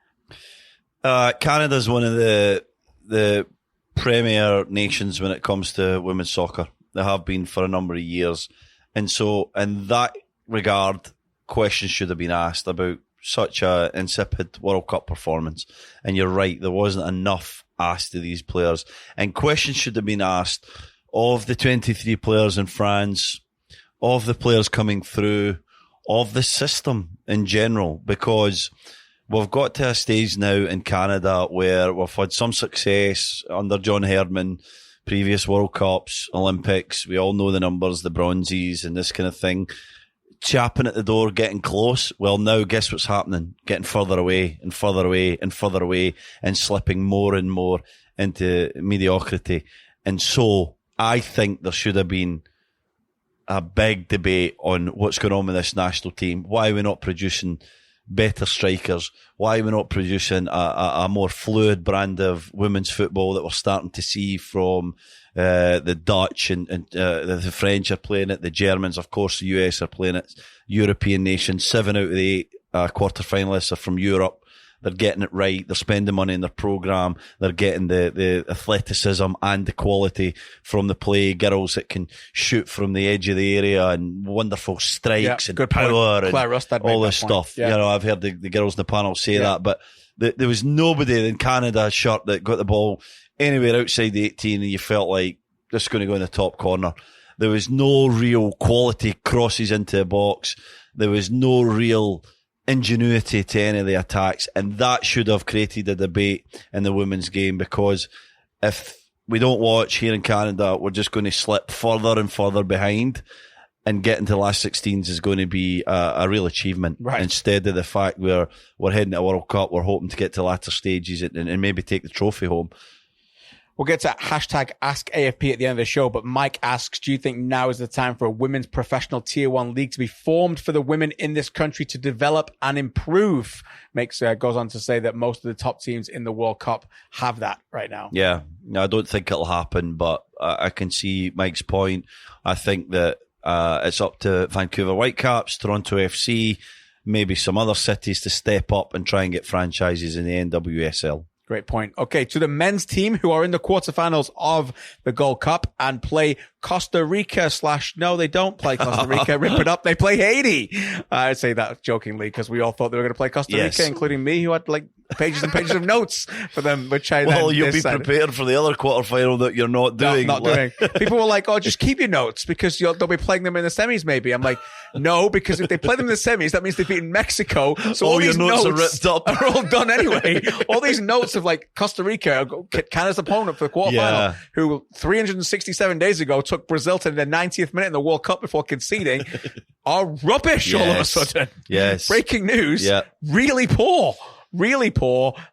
Speaker 2: Canada's one of the premier nations when it comes to women's soccer. They have been for a number of years. And so in that regard, questions should have been asked about such a insipid World Cup performance. And you're right, there wasn't enough asked to these players. And questions should have been asked of the 23 players in France, of the players coming through, of the system in general, because we've got to a stage now in Canada where we've had some success under John Herdman, previous World Cups, Olympics. We all know the numbers, the bronzes and this kind of thing. Chapping at the door, getting close. Well, now guess what's happening? Getting further away and further away and further away and slipping more and more into mediocrity. And so I think there should have been a big debate on what's going on with this national team. Why are we not producing better strikers? Why are we not producing a more fluid brand of women's football that we're starting to see from the Dutch and the French are playing it, the Germans, of course, the US are playing it, European nations, 7 out of the 8 quarterfinalists are from Europe. They're getting it right. They're spending money in their programme. They're getting the athleticism and the quality from the play. Girls that can shoot from the edge of the area and wonderful strikes and power and all this stuff. Yeah. You know, I've heard the girls in the panel say that, but there was nobody in Canada shirt that got the ball anywhere outside the 18 and you felt like this is going to go in the top corner. There was no real quality crosses into the box. There was no real ingenuity to any of the attacks, and that should have created a debate in the women's game, because if we don't watch here in Canada, we're just going to slip further and further behind, and getting to the last 16s is going to be a real achievement. Right. Instead of the fact we're heading to a World Cup, we're hoping to get to latter stages and maybe take the trophy home.
Speaker 1: We'll get to hashtag AskAFP at the end of the show, but Mike asks, do you think now is the time for a women's professional Tier 1 league to be formed for the women in this country to develop and improve? Goes on to say that most of the top teams in the World Cup have that right now. Yeah,
Speaker 2: I don't think it'll happen, but I can see Mike's point. I think that it's up to Vancouver Whitecaps, Toronto FC, maybe some other cities to step up and try and get franchises in the NWSL.
Speaker 1: Great point. Okay, to the men's team who are in the quarterfinals of the Gold Cup and play Costa Rica / no, they don't play Costa Rica. Rip it up. They play Haiti. I say that jokingly because we all thought they were going to play Costa Rica, including me, who had like pages and pages of notes for them, which I
Speaker 2: you'll be prepared for the other quarterfinal that you're not doing.
Speaker 1: Not doing. People were like, "Oh, just keep your notes because they'll be playing them in the semis." Maybe I'm like, no, because if they play them in the semis, that means they've beaten Mexico. So all these notes are ripped up. Are all done anyway. All these notes of like Costa Rica, Canada's opponent for the quarterfinal, who 367 days ago took Brazil to the 90th minute in the World Cup before conceding, are rubbish all of a sudden.
Speaker 2: Yes.
Speaker 1: Breaking news. Yeah. Really poor.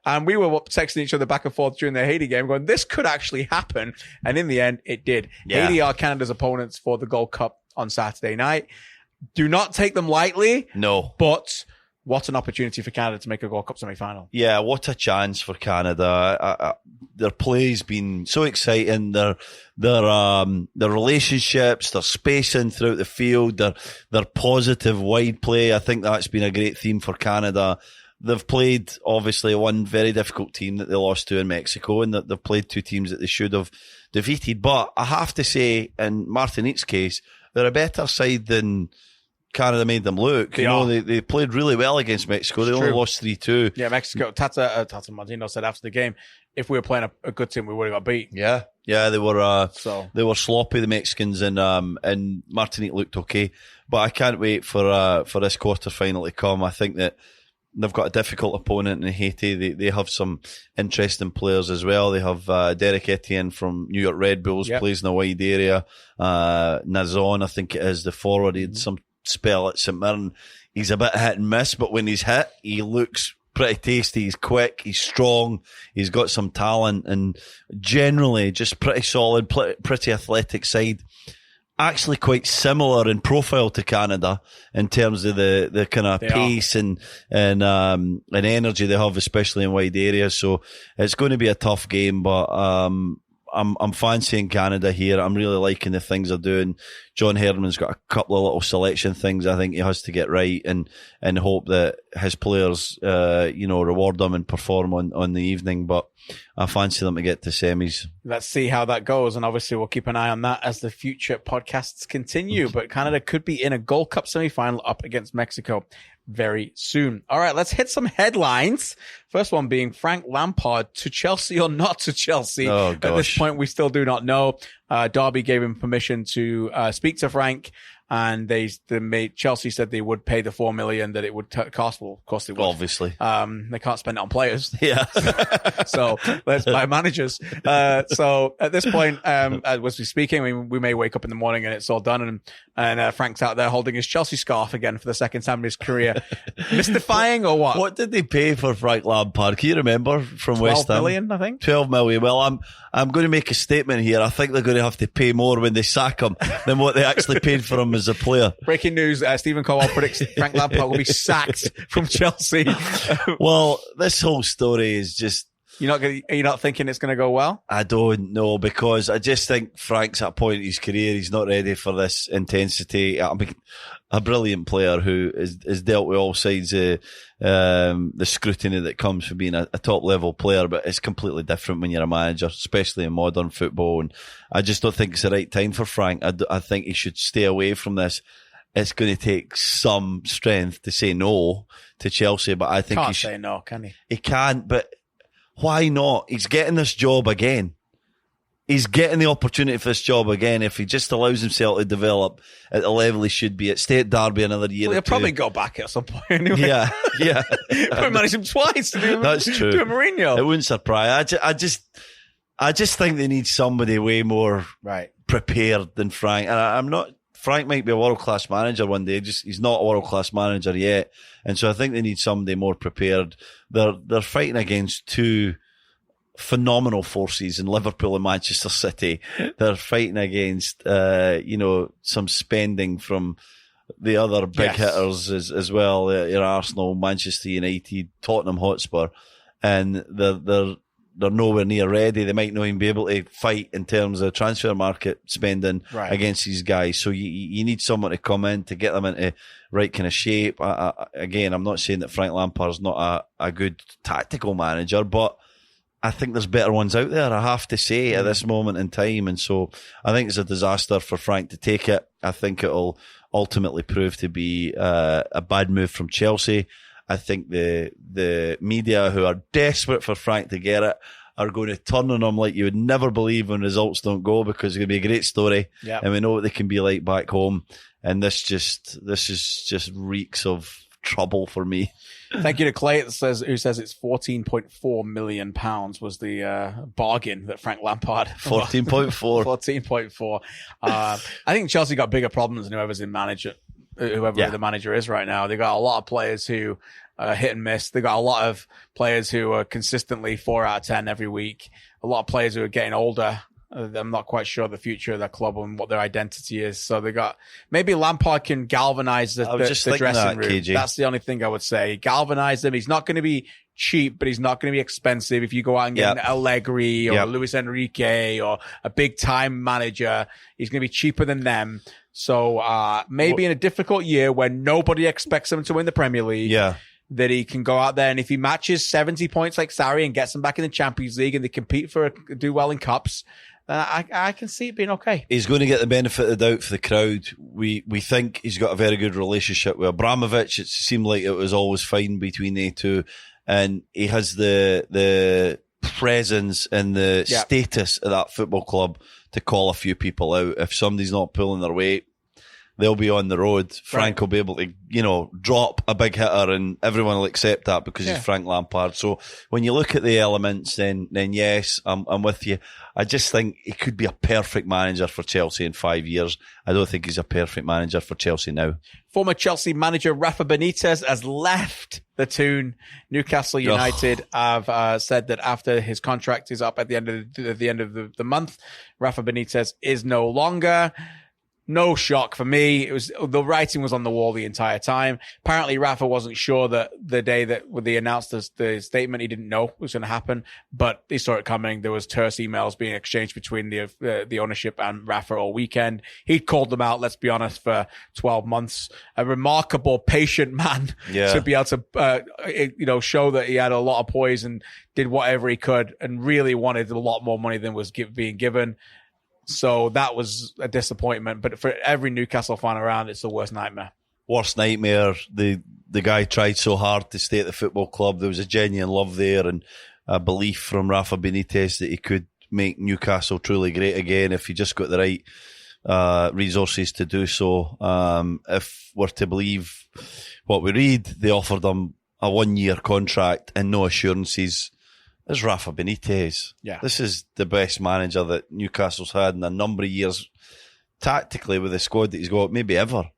Speaker 1: And we were texting each other back and forth during the Haiti game going, this could actually happen. And in the end, it did. Yeah. Haiti are Canada's opponents for the Gold Cup on Saturday night. Do not take them lightly.
Speaker 2: No.
Speaker 1: But what an opportunity for Canada to make a Gold Cup semi-final.
Speaker 2: Yeah, what a chance for Canada. Their play's been so exciting. Their relationships, their spacing throughout the field, their positive wide play. I think that's been a great theme for Canada. They've played, obviously, one very difficult team that they lost to in Mexico, and that they've played two teams that they should have defeated. But I have to say, in Martinique's case, they're a better side than Canada made them look. They played really well against Mexico. They only lost 3-2.
Speaker 1: Yeah, Mexico. Tata Martino said after the game, if we were playing a good team, we would have got beat.
Speaker 2: Yeah, they were sloppy, the Mexicans, and Martinique looked okay. But I can't wait for this quarterfinal to come. I think that they've got a difficult opponent in Haiti. They have some interesting players as well. They have Derek Etienne from New York Red Bulls, plays in a wide area. Nazon, I think it is, the forward. He had some spell at St Mirren. He's a bit hit and miss, but when he's hit, he looks pretty tasty. He's quick, he's strong, he's got some talent, and generally just pretty solid, pretty athletic side. actually quite similar in profile to Canada in terms of the kind of pace and energy they have, especially in wide areas. So it's going to be a tough game, but I'm fancying Canada here. I'm really liking the things they're doing. John Herdman's got a couple of little selection things I think he has to get right, and hope that his players, reward them and perform on the evening. But I fancy them to get to semis.
Speaker 1: Let's see how that goes. And obviously we'll keep an eye on that as the future podcasts continue. But Canada could be in a Gold Cup semi-final up against Mexico very soon. All right, let's hit some headlines. First one being Frank Lampard to Chelsea or not to Chelsea.
Speaker 2: Oh,
Speaker 1: at this point, we still do not know. Derby gave him permission to speak to Frank, and Chelsea said they would pay the $4 million that it would cost. Well, of course they would.
Speaker 2: Obviously.
Speaker 1: They can't spend it on players.
Speaker 2: Yeah.
Speaker 1: So let's buy managers. So at this point, as we're speaking, we may wake up in the morning and it's all done, and Frank's out there holding his Chelsea scarf again for the second time in his career. Mystifying or what?
Speaker 2: What did they pay for Frank Lampard? Can you remember from West Ham?
Speaker 1: 12 million, I think.
Speaker 2: 12 million. Well, I'm going to make a statement here. I think they're going to have to pay more when they sack him than what they actually paid for him as a player.
Speaker 1: Breaking news, Stephen Caldwell predicts Frank Lampard will be sacked from Chelsea.
Speaker 2: Well, this whole story is just...
Speaker 1: You're not thinking it's going to go well?
Speaker 2: I don't know, because I just think Frank's at a point in his career, he's not ready for this intensity. I mean, a brilliant player who is dealt with all sides of the scrutiny that comes from being a top level player, but it's completely different when you're a manager, especially in modern football. And I just don't think it's the right time for Frank. I think he should stay away from this. It's going to take some strength to say no to Chelsea, but I think
Speaker 1: he can't say no, can he?
Speaker 2: He can't, but why not? He's getting this job again. He's getting the opportunity for this job again. If he just allows himself to develop at the level he should be at, stay at Derby another year.
Speaker 1: Well, he'll probably go back at some point anyway.
Speaker 2: Yeah.
Speaker 1: Probably manage him twice to do.
Speaker 2: That's true.
Speaker 1: To a Mourinho.
Speaker 2: It wouldn't surprise. I just think they need somebody way more prepared than Frank. And I'm not. Frank might be a world-class manager one day, he's not a world-class manager yet. And so I think they need somebody more prepared. They're fighting against two phenomenal forces in Liverpool and Manchester City. They're fighting against, some spending from the other big hitters as well, your Arsenal, Manchester United, Tottenham Hotspur. And they're nowhere near ready. They might not even be able to fight in terms of transfer market spending against these guys. So you need someone to come in to get them into right kind of shape. Again, I'm not saying that Frank Lampard's not a good tactical manager, but I think there's better ones out there, I have to say, at this moment in time. And so I think it's a disaster for Frank to take it. I think it'll ultimately prove to be a bad move from Chelsea. I think the media, who are desperate for Frank to get it, are going to turn on him like you would never believe when results don't go, because it's going to be a great story. Yep. And we know what they can be like back home. And this is just reeks of trouble for me.
Speaker 1: Thank you to Clay, who says it's £14.4 million was the bargain that Frank Lampard.
Speaker 2: 14.4.
Speaker 1: 14.4. I think Chelsea got bigger problems than whoever's in manager. Whoever the manager is right now. They got a lot of players who hit and miss. They got a lot of players who are consistently 4 out of 10 every week. A lot of players who are getting older. I'm not quite sure the future of their club and what their identity is. So they got, maybe Lampard can galvanize the dressing room. KG. That's the only thing I would say. Galvanize them. He's not going to be cheap, but he's not going to be expensive. If you go out and get an Allegri or Luis Enrique or a big time manager, he's going to be cheaper than them. So maybe in a difficult year when nobody expects him to win the Premier League, that he can go out there, and if he matches 70 points like Sarri and gets them back in the Champions League and they compete do well in cups, I can see it being okay.
Speaker 2: He's going to get the benefit of the doubt for the crowd. We think he's got a very good relationship with Abramovich. It seemed like it was always fine between they two, and he has the presence and the status of that football club to call a few people out. If somebody's not pulling their weight, they'll be on the road. Frank will be able to, drop a big hitter, and everyone will accept that because he's Frank Lampard. So when you look at the elements, then yes, I'm with you. I just think he could be a perfect manager for Chelsea in 5 years. I don't think he's a perfect manager for Chelsea now.
Speaker 1: Former Chelsea manager Rafa Benitez has left the Toon. Newcastle United have said that after his contract is up at the end of the month, Rafa Benitez is no longer. no shock for me. It was, the writing was on the wall the entire time. Apparently Rafa wasn't sure that the day that they announced the statement, he didn't know what was going to happen, but he saw it coming. There was terse emails being exchanged between the ownership and Rafa all weekend. He'd called them out, let's be honest, for 12 months. A remarkable, patient man to be able to, show that he had a lot of poise and did whatever he could and really wanted a lot more money than was being given. So that was a disappointment. But for every Newcastle fan around, it's the worst nightmare.
Speaker 2: Worst nightmare. The guy tried so hard to stay at the football club. There was a genuine love there and a belief from Rafa Benitez that he could make Newcastle truly great again if he just got the right resources to do so. If we're to believe what we read, they offered him a 1-year contract and no assurances. There's Rafa Benitez.
Speaker 1: Yeah.
Speaker 2: This is the best manager that Newcastle's had in a number of years, tactically, with the squad that he's got, maybe ever.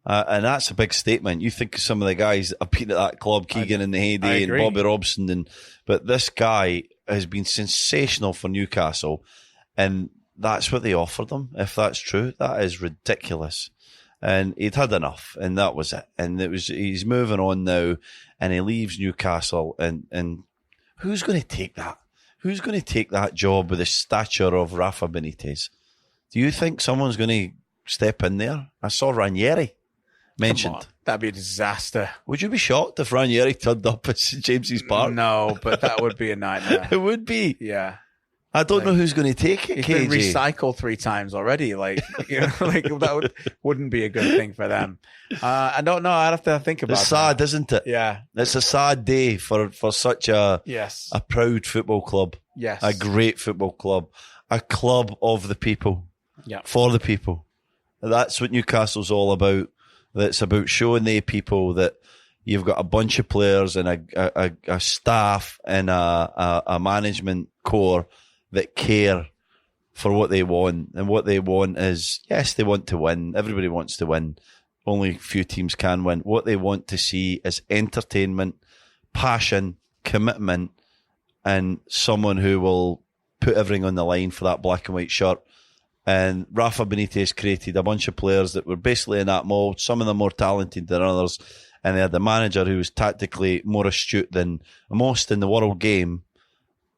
Speaker 2: And that's a big statement. You think of some of the guys that have been at that club, Keegan and the Haiti and Bobby Robson, but this guy has been sensational for Newcastle, and that's what they offered him. If that's true, that is ridiculous. And he'd had enough, and that was it. And he's moving on now, and he leaves Newcastle, and who's going to take that? Who's going to take that job with the stature of Rafa Benitez? Do you think someone's going to step in there? I saw Ranieri mentioned.
Speaker 1: That'd be a disaster.
Speaker 2: Would you be shocked if Ranieri turned up at St James's Park?
Speaker 1: No, but that would be a nightmare.
Speaker 2: It would be.
Speaker 1: Yeah.
Speaker 2: I don't know who's going to take it,
Speaker 1: He's
Speaker 2: KJ.
Speaker 1: been recycled 3 times already. That wouldn't be a good thing for them. I don't know. I'd have to think about it.
Speaker 2: It's sad, isn't it?
Speaker 1: Yeah.
Speaker 2: It's a sad day for such a proud football club.
Speaker 1: Yes.
Speaker 2: A great football club. A club of the people.
Speaker 1: Yeah.
Speaker 2: For the people. That's what Newcastle's all about. It's about showing the people that you've got a bunch of players and a staff and a management core that care for what they want. And what they want is, yes, they want to win. Everybody wants to win. Only a few teams can win. What they want to see is entertainment, passion, commitment, and someone who will put everything on the line for that black and white shirt. And Rafa Benitez created a bunch of players that were basically in that mold, some of them more talented than others. And they had a manager who was tactically more astute than most in the world game.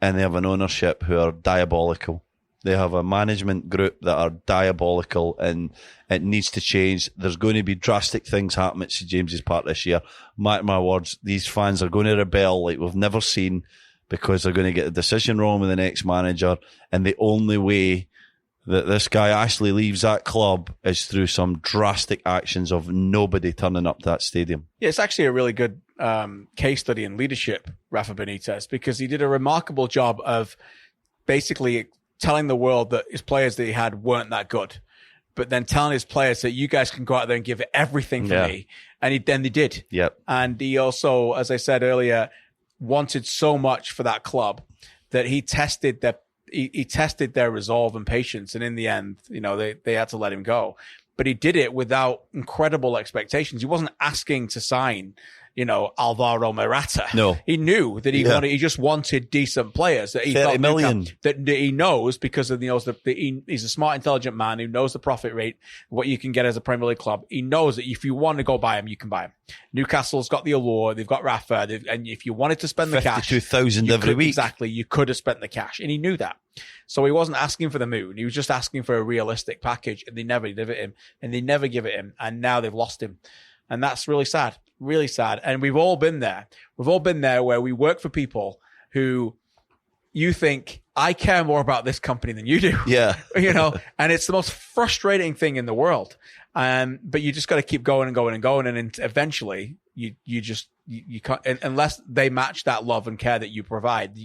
Speaker 2: And they have an ownership who are diabolical. They have a management group that are diabolical, and it needs to change. There's going to be drastic things happening at St James's Park this year. Mark my words, these fans are going to rebel like we've never seen, because they're going to get a decision wrong with the next manager. And the only way that this guy actually leaves that club is through some drastic actions of nobody turning up to that stadium. Yeah,
Speaker 1: it's actually a really good case study in leadership, Rafa Benitez, because he did a remarkable job of basically telling the world that his players that he had weren't that good, but then telling his players that you guys can go out there and give it everything for me. And then they did.
Speaker 2: Yep.
Speaker 1: And he also, as I said earlier, wanted so much for that club that he tested their resolve and patience. And in the end, they had to let him go. But he did it without incredible expectations. He wasn't asking to sign, Alvaro Morata.
Speaker 2: No.
Speaker 1: He knew that he just wanted decent players that he
Speaker 2: 30 million.
Speaker 1: That he knows, because of, he's a smart, intelligent man who knows the profit rate, what you can get as a Premier League club. He knows that if you want to go buy him, you can buy him. Newcastle's got the allure. They've got Rafa. And if you wanted to spend the cash,
Speaker 2: 52,000 every week.
Speaker 1: Exactly. You could have spent the cash. And he knew that. So he wasn't asking for the moon. He was just asking for a realistic package, and they never give it him. And now they've lost him. And that's really sad. Really sad. And we've all been there. We've all been there where we work for people who you think, I care more about this company than you do.
Speaker 2: Yeah.
Speaker 1: And it's the most frustrating thing in the world. But you just got to keep going and going and going. And eventually you can't, unless they match that love and care that you provide.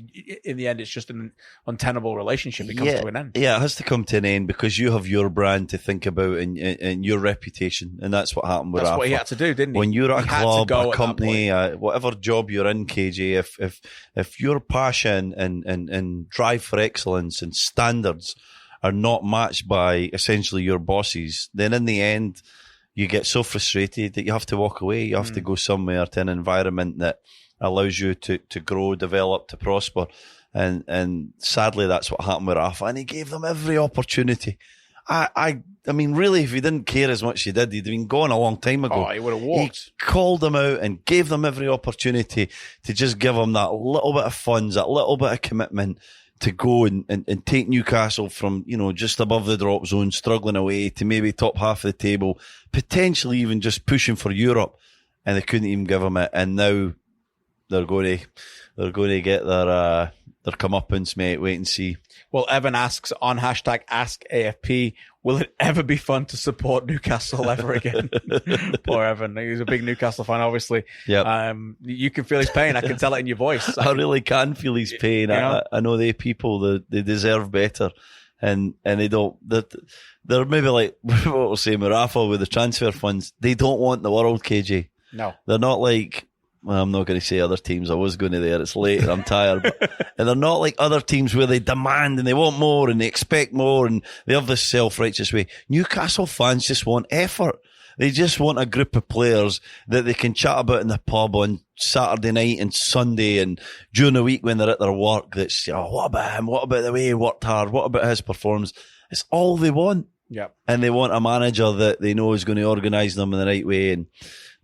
Speaker 1: In the end, it's just an untenable relationship. It comes to an end.
Speaker 2: Yeah, it has to come to an end, because you have your brand to think about and your reputation. And that's what happened with Rafa.
Speaker 1: That's what he had to do, didn't he?
Speaker 2: When you're at a club, a company, whatever job you're in, KJ, if your passion and drive for excellence and standards are not matched by essentially your bosses, then in the end, you get so frustrated that you have to walk away. You have to go somewhere to an environment that allows you to grow, develop, to prosper. And sadly, that's what happened with Rafa. And he gave them every opportunity. I mean, really, if he didn't care as much as he did, he'd have been gone a long time ago.
Speaker 1: Oh, he would have walked.
Speaker 2: He called them out and gave them every opportunity to just give them that little bit of funds, that little bit of commitment to go and take Newcastle from, just above the drop zone, struggling away to maybe top half of the table, potentially even just pushing for Europe. And they couldn't even give him it. And now they're going to get their comeuppance, mate. Wait and see.
Speaker 1: Well, Evan asks on #AskAFP, will it ever be fun to support Newcastle ever again? Poor Evan. He's a big Newcastle fan, obviously.
Speaker 2: Yep.
Speaker 1: You can feel his pain. I can tell it in your voice.
Speaker 2: I really can feel his pain. I know they people, they deserve better. And they don't, they're maybe like what we're saying with Rafa with the transfer funds. They don't want the world, KJ.
Speaker 1: No.
Speaker 2: They're not like, well, I'm not going to say other teams. I was going to there. It's late and I'm tired. And they're not like other teams where they demand and they want more and they expect more and they have this self-righteous way. Newcastle fans just want effort. They just want a group of players that they can chat about in the pub on Saturday night and Sunday and during the week when they're at their work. That's, what about him? What about the way he worked hard? What about his performance? It's all they want.
Speaker 1: Yep.
Speaker 2: And they want a manager that they know is going to organise them in the right way. And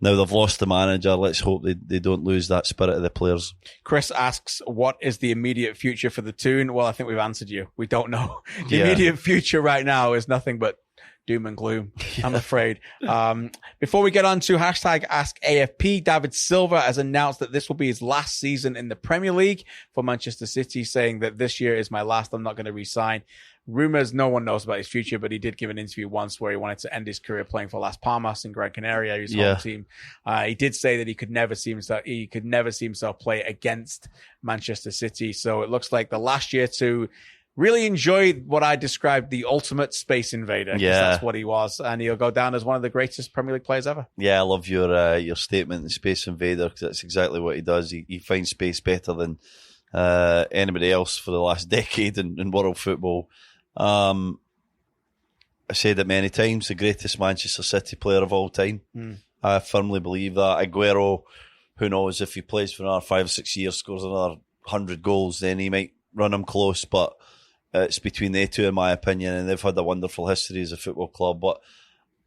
Speaker 2: now they've lost the manager. Let's hope they don't lose that spirit of the players.
Speaker 1: Chris asks, what is the immediate future for the Toon? Well, I think we've answered you. We don't know. The immediate future right now is nothing but doom and gloom, I'm afraid. Before we get on to #AskAFP, David Silva has announced that this will be his last season in the Premier League for Manchester City, saying that this year is my last. I'm not going to resign. Rumors, no one knows about his future, but he did give an interview once where he wanted to end his career playing for Las Palmas in Gran Canaria, his home team. He did say that he could never see himself play against Manchester City. So it looks like the last year to really enjoy what I described the ultimate space invader. Yeah, that's what he was, and he'll go down as one of the greatest Premier League players ever. Yeah,
Speaker 2: I love your statement, the space invader, because that's exactly what he does. He finds space better than anybody else for the last decade in world football. I said it many times, the greatest Manchester City player of all time. I firmly believe that. Aguero, who knows, if he plays for another 5 or 6 years, scores another 100 goals, then he might run him close, but it's between they two, in my opinion, and they've had a wonderful history as a football club, but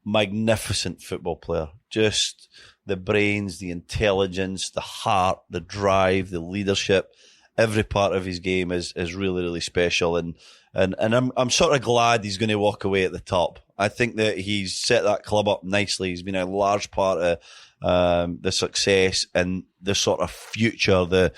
Speaker 2: magnificent football player. Just the brains, the intelligence, the heart, the drive, the leadership. Every part of his game is really, really special, and I'm sort of glad he's going to walk away at the top. I think that he's set that club up nicely. He's been a large part of the success and the sort of future.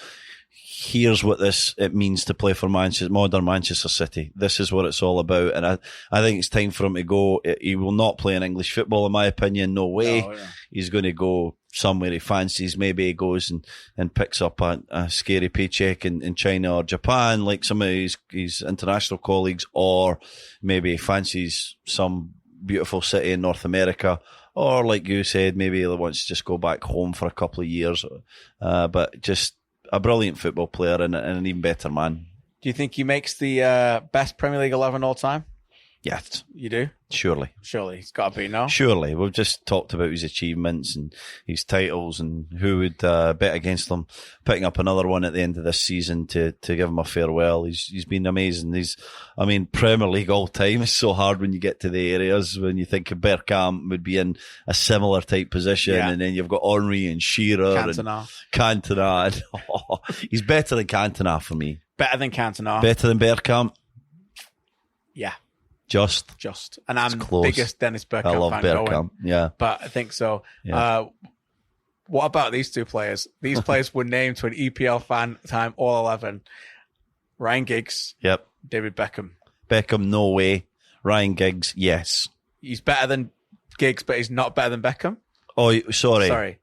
Speaker 2: Here's what it means to play for modern Manchester City. This is what it's all about, and I think it's time for him to go. He will not play in English football, in my opinion. No way. No, yeah. He's going to go somewhere he fancies. Maybe he goes and picks up a scary paycheck in China or Japan, like some of his international colleagues, or maybe he fancies some beautiful city in North America, or like you said, maybe he wants to just go back home for a couple of years. But just a brilliant football player and an even better man.
Speaker 1: Do you think he makes the best Premier League 11 all time?
Speaker 2: Yes.
Speaker 1: You do?
Speaker 2: Surely.
Speaker 1: He's got to be, no?
Speaker 2: Surely. We've just talked about his achievements and his titles and who would bet against them. Picking up another one at the end of this season to give him a farewell. He's been amazing. Premier League all time is so hard when you get to the areas. When you think of Bergkamp would be in a similar type position, and then you've got Henry and Shearer and Cantona. He's better than Cantona for me.
Speaker 1: Better than Cantona.
Speaker 2: Better than Bergkamp.
Speaker 1: Yeah.
Speaker 2: Just.
Speaker 1: And I'm the biggest Dennis Bergkamp fan.
Speaker 2: I love Bergkamp, yeah.
Speaker 1: But I think so. Yeah. What about these two players? These players were named to an EPL fan time all 11. Ryan Giggs.
Speaker 2: Yep.
Speaker 1: David Beckham.
Speaker 2: Beckham, no way. Ryan Giggs, yes.
Speaker 1: He's better than Giggs, but he's not better than Beckham?
Speaker 2: Oh, sorry.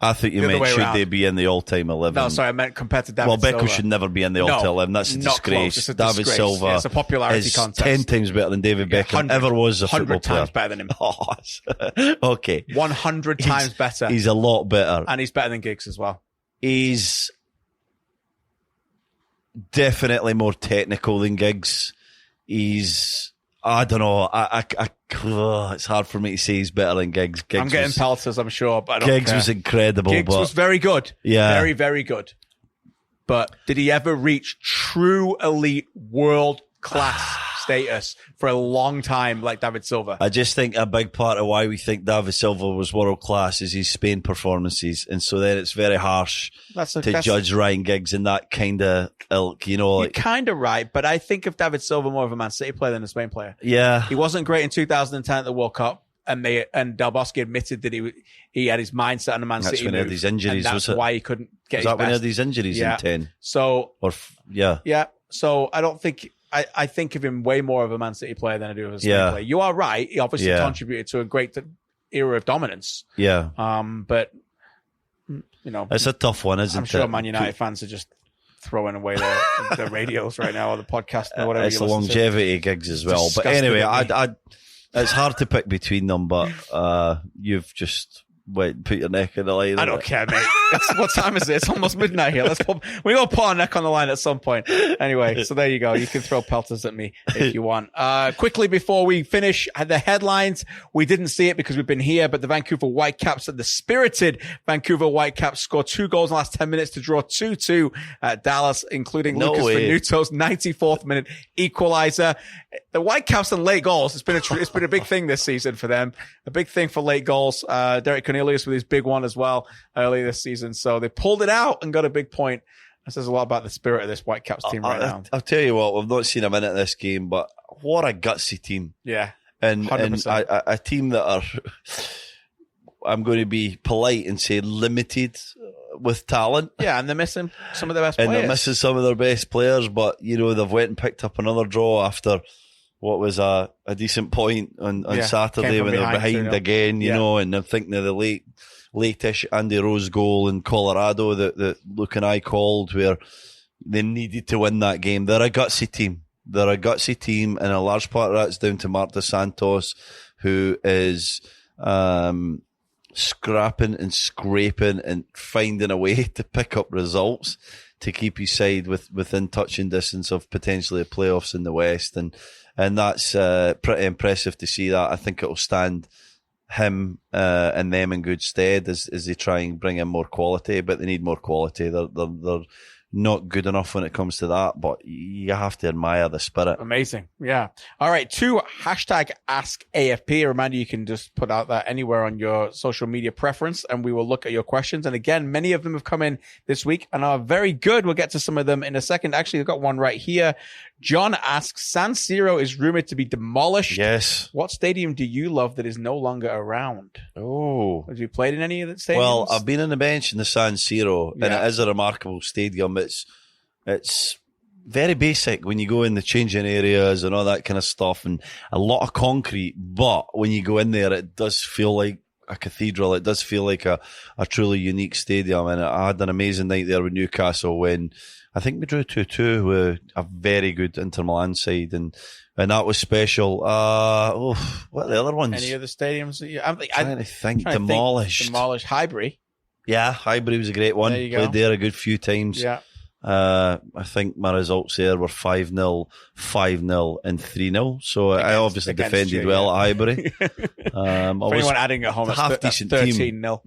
Speaker 2: I thought you meant should they be in the all-time 11?
Speaker 1: No, sorry, I meant compared to David Silva.
Speaker 2: Well, Beckham should never be in the all-time 11. That's a disgrace.
Speaker 1: David
Speaker 2: Silva
Speaker 1: it's a popularity
Speaker 2: is
Speaker 1: contest.
Speaker 2: 10 times better than David Beckham ever was a football player.
Speaker 1: 100 times better than him.
Speaker 2: Okay.
Speaker 1: 100 times better.
Speaker 2: He's a lot better.
Speaker 1: And he's better than Giggs as well.
Speaker 2: He's definitely more technical than Giggs. I don't know. It's hard for me to say he's better than Giggs.
Speaker 1: I'm getting pelters, I'm sure, but I don't
Speaker 2: Giggs
Speaker 1: care.
Speaker 2: was incredible.
Speaker 1: Giggs was very good.
Speaker 2: Yeah.
Speaker 1: Very, very good. But did he ever reach true elite world class status for a long time like David Silva.
Speaker 2: I just think a big part of why we think David Silva was world class is his Spain performances, and so then it's very harsh to judge Ryan Giggs in that kind of ilk, you know.
Speaker 1: You're kind of right, but I think of David Silva more of a Man City player than a Spain player.
Speaker 2: Yeah,
Speaker 1: he wasn't great in 2010 at the World Cup, and Del Bosque admitted that he had his mindset on the Man City.
Speaker 2: That's when he had these injuries.
Speaker 1: That's why he couldn't get his best.
Speaker 2: When he had these injuries in 10?
Speaker 1: So
Speaker 2: yeah.
Speaker 1: So I don't think. I think of him way more of a Man City player than I do of a Spain player. You are right. He obviously contributed to a great era of dominance.
Speaker 2: Yeah.
Speaker 1: But, you know.
Speaker 2: It's a tough one, isn't it?
Speaker 1: I'm sure Man United fans are just throwing away their radios right now, or the podcast, or whatever.
Speaker 2: It's the longevity gigs as well. But anyway, it's hard to pick between them, but you've just... Wait, put your neck in the line.
Speaker 1: I don't care, mate. What time is it? It's almost midnight here. We got to put our neck on the line at some point. Anyway, so there you go. You can throw pelters at me if you want. Quickly before we finish the headlines, we didn't see it because we've been here, but the Vancouver Whitecaps, the spirited Vancouver Whitecaps, scored 2 goals in the last 10 minutes to draw 2-2 at Dallas, including Lucas Venuto's 94th minute equalizer. The Whitecaps and late goals. It's been a big thing this season for them. A big thing for late goals. Derek Cornelius with his big one as well early this season. So they pulled it out and got a big point. That says a lot about the spirit of this Whitecaps team right now.
Speaker 2: I'll tell you what, we've not seen a minute of this game, but what a gutsy team.
Speaker 1: Yeah.
Speaker 2: And a team that are, I'm going to be polite and say limited with talent.
Speaker 1: Yeah, and they're missing some of their best players.
Speaker 2: And they're missing some of their best players, but, you know, they've went and picked up another draw after what was a decent point on Saturday when they're behind again, you know, and I'm thinking of the late-ish Andy Rose goal in Colorado that Luke and I called, where they needed to win that game. They're a gutsy team. And a large part of that's down to Marc Dos Santos, who is scrapping and scraping and finding a way to pick up results to keep his side within touching distance of potentially the playoffs in the West. And that's pretty impressive to see that. I think it'll stand him and them in good stead as they try and bring in more quality, but they need more quality. They're not good enough when it comes to that, but you have to admire the spirit.
Speaker 1: Amazing. Yeah. All right. 2 #AskAFP. A reminder, you can just put out that anywhere on your social media preference and we will look at your questions. And again, many of them have come in this week and are very good. We'll get to some of them in a second. Actually, we've got one right here. John asks, San Siro is rumored to be demolished.
Speaker 2: Yes.
Speaker 1: What stadium do you love that is no longer around?
Speaker 2: Oh.
Speaker 1: Have you played in any of the stadiums?
Speaker 2: Well, I've been on the bench in the San Siro, and it is a remarkable stadium. It's very basic when you go in the changing areas and all that kind of stuff, and a lot of concrete. But when you go in there, it does feel like a cathedral. It does feel like a truly unique stadium. And I had an amazing night there with Newcastle when I think we drew 2-2 with a very good Inter Milan side, and that was special. What are the other ones?
Speaker 1: Any other stadiums?
Speaker 2: I'm trying to think. Demolished.
Speaker 1: Highbury.
Speaker 2: Yeah, Highbury was a great one.
Speaker 1: There you go.
Speaker 2: Played there a good few times.
Speaker 1: Yeah.
Speaker 2: I think my results there were 5-0, 5-0 and 3-0. So I obviously defended well at Highbury.
Speaker 1: For anyone adding at home, it's
Speaker 2: half decent
Speaker 1: 13-0.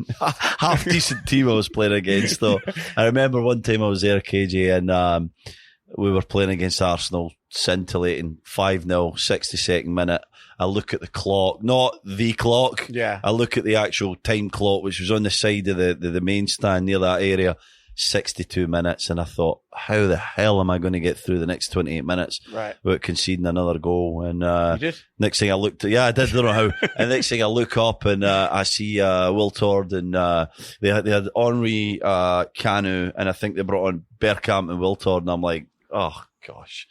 Speaker 2: Half decent team I was playing against though. I remember one time I was there, KJ, and we were playing against Arsenal, scintillating 5-0, 62nd minute. I look at the clock, not the clock.
Speaker 1: Yeah.
Speaker 2: I look at the actual time clock, which was on the side of the main stand near that area. 62 minutes, and I thought, how the hell am I going to get through the next 28 minutes without conceding another goal? And
Speaker 1: you did?
Speaker 2: Next thing I looked at, I did, don't know how. And next thing I look up and I see Wiltord, and they had Henri Canu, and I think they brought on Bergkamp and Wiltord, and I'm like, oh gosh.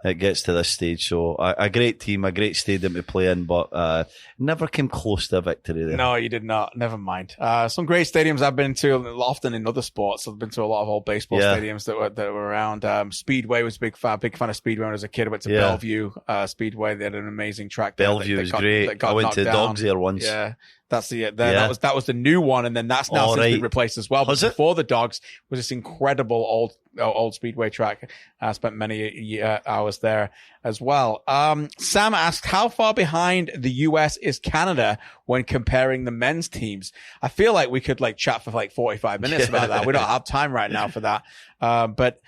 Speaker 2: It gets to this stage. So a great team, a great stadium to play in, but never came close to a victory there.
Speaker 1: No, you did not. Never mind. Some great stadiums I've been to, often in other sports. I've been to a lot of old baseball stadiums that were around. Speedway was big fan of Speedway when I was a kid. I went to Bellevue Speedway. They had an amazing track there.
Speaker 2: Bellevue was great. I went to the Dogs there once.
Speaker 1: Yeah. That's that was the new one, and then that's now since been replaced as well. But before the Dogs was this incredible old speedway track. I spent many hours there as well. Sam asked, how far behind the US is Canada when comparing the men's teams? I feel like we could chat for 45 minutes about that. We don't have time right now for that. But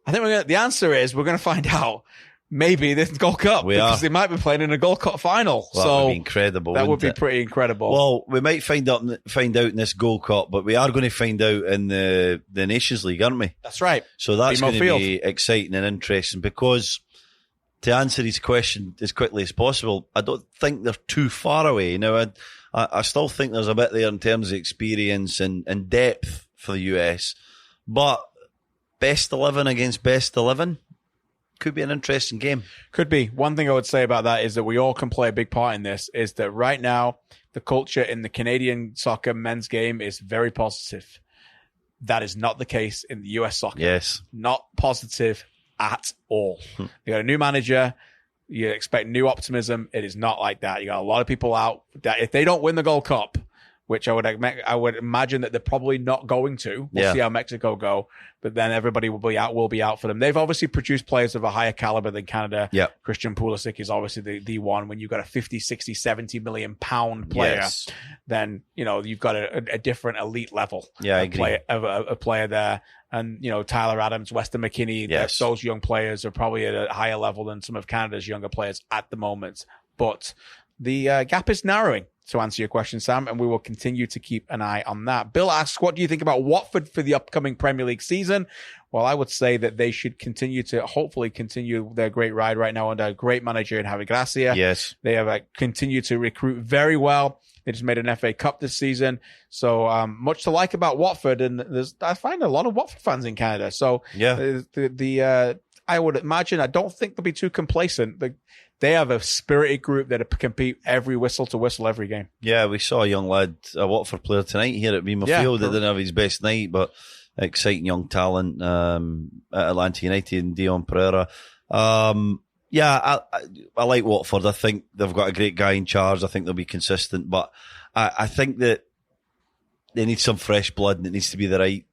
Speaker 1: I think the answer is we're going to find out maybe this Gold Cup because they might be playing in a Gold Cup final.
Speaker 2: Well,
Speaker 1: so
Speaker 2: that would be incredible.
Speaker 1: That would be pretty incredible.
Speaker 2: Well, we might find out in this Gold Cup, but we are going to find out in the Nations League, aren't we?
Speaker 1: That's right.
Speaker 2: So that's going to be exciting and interesting because, to answer his question as quickly as possible, I don't think they're too far away. Now, I still think there's a bit there in terms of experience and depth for the US, but best 11 against best 11 could be an interesting game.
Speaker 1: Could be. One thing I would say about that is that we all can play a big part in this, is that right now the culture in the Canadian soccer men's game is very positive. That is not the case in the US soccer.
Speaker 2: Yes.
Speaker 1: Not positive at all. You got a new manager. You expect new optimism. It is not like that. You got a lot of people out that if they don't win the Gold Cup, which I would imagine that they're probably not going to. We'll see how Mexico go, but then everybody will be out for them. They've obviously produced players of a higher caliber than Canada.
Speaker 2: Yeah.
Speaker 1: Christian Pulisic is obviously the one. When you've got a 50, 60, 70 million pound player, then, you've got a different elite level a player there. And, Tyler Adams, Weston McKennie, those young players are probably at a higher level than some of Canada's younger players at the moment. But the gap is narrowing, to answer your question, Sam, and we will continue to keep an eye on that. Bill asks, what do you think about Watford for the upcoming Premier League season? Well, I would say that they should hopefully continue their great ride right now under a great manager in Javi Gracia.
Speaker 2: Yes.
Speaker 1: They have continued to recruit very well. They just made an FA Cup this season. So much to like about Watford. And I find a lot of Watford fans in Canada. So I would imagine, I don't think they'll be too complacent. They have a spirited group that compete every whistle to whistle every game. Yeah,
Speaker 2: we saw a young lad, a Watford player tonight here at Beamer Field that didn't have his best night, but exciting young talent at Atlanta United and Dion Pereira. I like Watford. I think they've got a great guy in charge. I think they'll be consistent, but I think that they need some fresh blood and it needs to be the right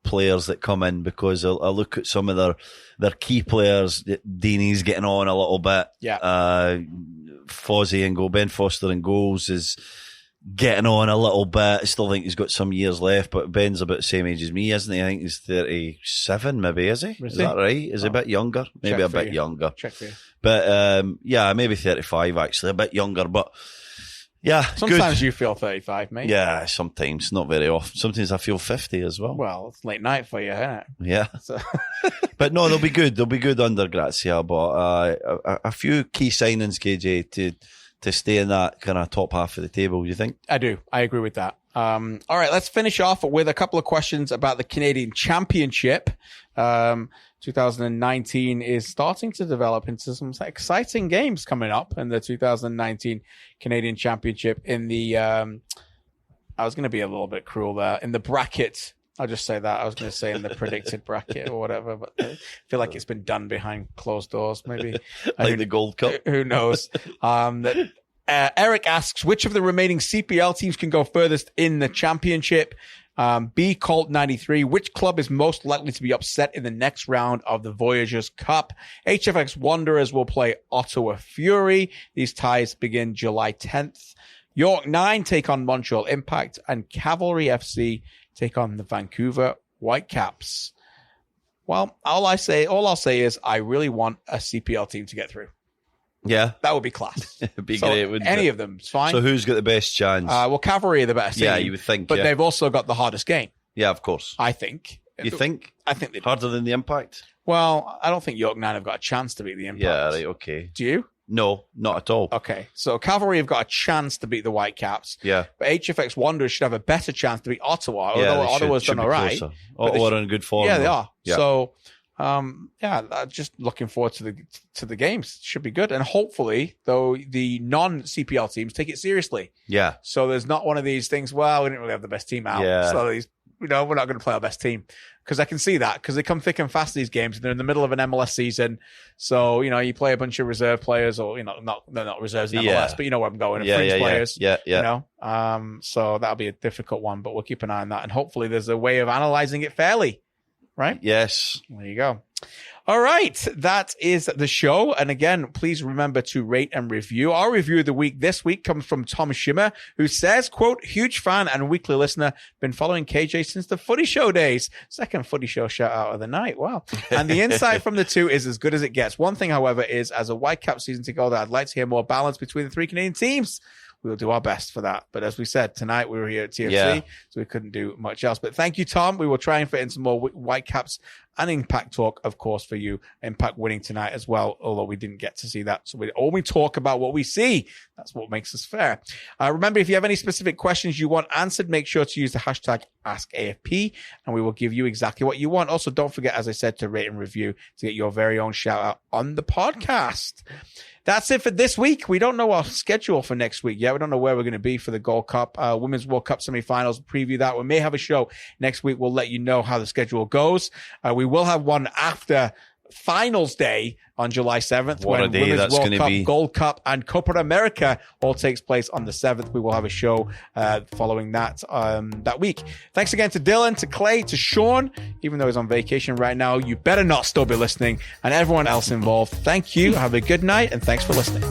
Speaker 2: players that come in, because I look at some of their key players. Deeney's getting on a little bit. Fozzie and Ben Foster in goals is getting on a little bit. I still think he's got some years left, but Ben's about the same age as me, isn't he? I think he's 37 maybe, is he? Is that right? Is he a bit younger? Maybe a bit younger.
Speaker 1: Check for you.
Speaker 2: But maybe 35 actually, a bit younger, but yeah,
Speaker 1: sometimes you feel 35, mate.
Speaker 2: Yeah, sometimes, not very often. Sometimes I feel 50 as well.
Speaker 1: Well, it's late night for you, isn't it?
Speaker 2: Yeah. But no, they'll be good. They'll be good under Grazia. But a few key signings, KJ, to stay in that kind of top half of the table, you think?
Speaker 1: I do. I agree with that. All right, let's finish off with a couple of questions about the Canadian Championship. 2019 is starting to develop into some exciting games coming up in the 2019 Canadian Championship in the, I was going to be a little bit cruel there, in the bracket. I'll just say that. I was going to say in the predicted bracket or whatever, but I feel like it's been done behind closed doors, maybe.
Speaker 2: Like the Gold Cup.
Speaker 1: Who knows? Eric asks, which of the remaining CPL teams can go furthest in the championship? B. Colt 93. Which club is most likely to be upset in the next round of the Voyageurs Cup? HFX Wanderers will play Ottawa Fury. These ties begin July 10th. York 9 take on Montreal Impact, and Cavalry FC take on the Vancouver Whitecaps. Well, all I'll say is I really want a CPL team to get through.
Speaker 2: Yeah.
Speaker 1: That would be class.
Speaker 2: It'd be great, wouldn't
Speaker 1: any
Speaker 2: it?
Speaker 1: of them is fine.
Speaker 2: So who's got the best chance?
Speaker 1: Cavalry are the best team.
Speaker 2: Yeah, you would think.
Speaker 1: But they've also got the hardest game.
Speaker 2: Yeah, of course.
Speaker 1: I think.
Speaker 2: You think?
Speaker 1: I think they do.
Speaker 2: Harder than the Impact?
Speaker 1: Well, I don't think York 9 have got a chance to beat the Impact.
Speaker 2: Yeah, right, okay.
Speaker 1: Do you?
Speaker 2: No, not at all.
Speaker 1: Okay, so Cavalry have got a chance to beat the Whitecaps.
Speaker 2: Yeah.
Speaker 1: But HFX Wanderers should have a better chance to beat Ottawa, although Ottawa's done all right.
Speaker 2: Ottawa are in good form.
Speaker 1: Yeah, they are. Yeah. So, just looking forward to the games. Should be good. And hopefully, though, the non-CPL teams take it seriously.
Speaker 2: Yeah.
Speaker 1: So there's not one of these things, well, we didn't really have the best team out.
Speaker 2: Yeah.
Speaker 1: So we're not going to play our best team. Because I can see that, because they come thick and fast, these games. They're in the middle of an MLS season. So, you play a bunch of reserve players, or, they're not reserves in MLS, but you know where I'm going. Fringe players.
Speaker 2: Yeah.
Speaker 1: So that'll be a difficult one, but we'll keep an eye on that. And hopefully there's a way of analyzing it fairly. Right?
Speaker 2: Yes.
Speaker 1: There you go. All right, that is the show. And again, please remember to rate and review. Our review of the week this week comes from Tom Schimmer, who says, quote, huge fan and weekly listener, been following KJ since the Footy Show days. Second Footy Show shout out of the night. Wow. And the insight from the two is as good as it gets. One thing, however, is as a Whitecap season to go, that I'd like to hear more balance between the three Canadian teams. We will do our best for that. But as we said, tonight we were here at TFC, so we couldn't do much else. But thank you, Tom. We will try and fit in some more Whitecaps and Impact talk, of course, for you. Impact winning tonight as well, although we didn't get to see that. So we only talk about what we see. That's what makes us fair. Remember, if you have any specific questions you want answered, make sure to use the hashtag AskAFP, and we will give you exactly what you want. Also, don't forget, as I said, to rate and review to get your very own shout out on the podcast. That's it for this week. We don't know our schedule for next week yet. We don't know where we're going to be for the Gold Cup, Women's World Cup semifinals. Preview that. We may have a show next week. We'll let you know how the schedule goes. We will have one after Finals Day on July 7th.
Speaker 2: What
Speaker 1: when
Speaker 2: a day
Speaker 1: Women's
Speaker 2: that's
Speaker 1: World
Speaker 2: going to
Speaker 1: Cup,
Speaker 2: be.
Speaker 1: Gold Cup, and Copa America all takes place on the 7th. We will have a show following that that week. Thanks again to Dylan, to Clay, to Sean. Even though he's on vacation right now, you better not still be listening. And everyone else involved, thank you. Have a good night, and thanks for listening.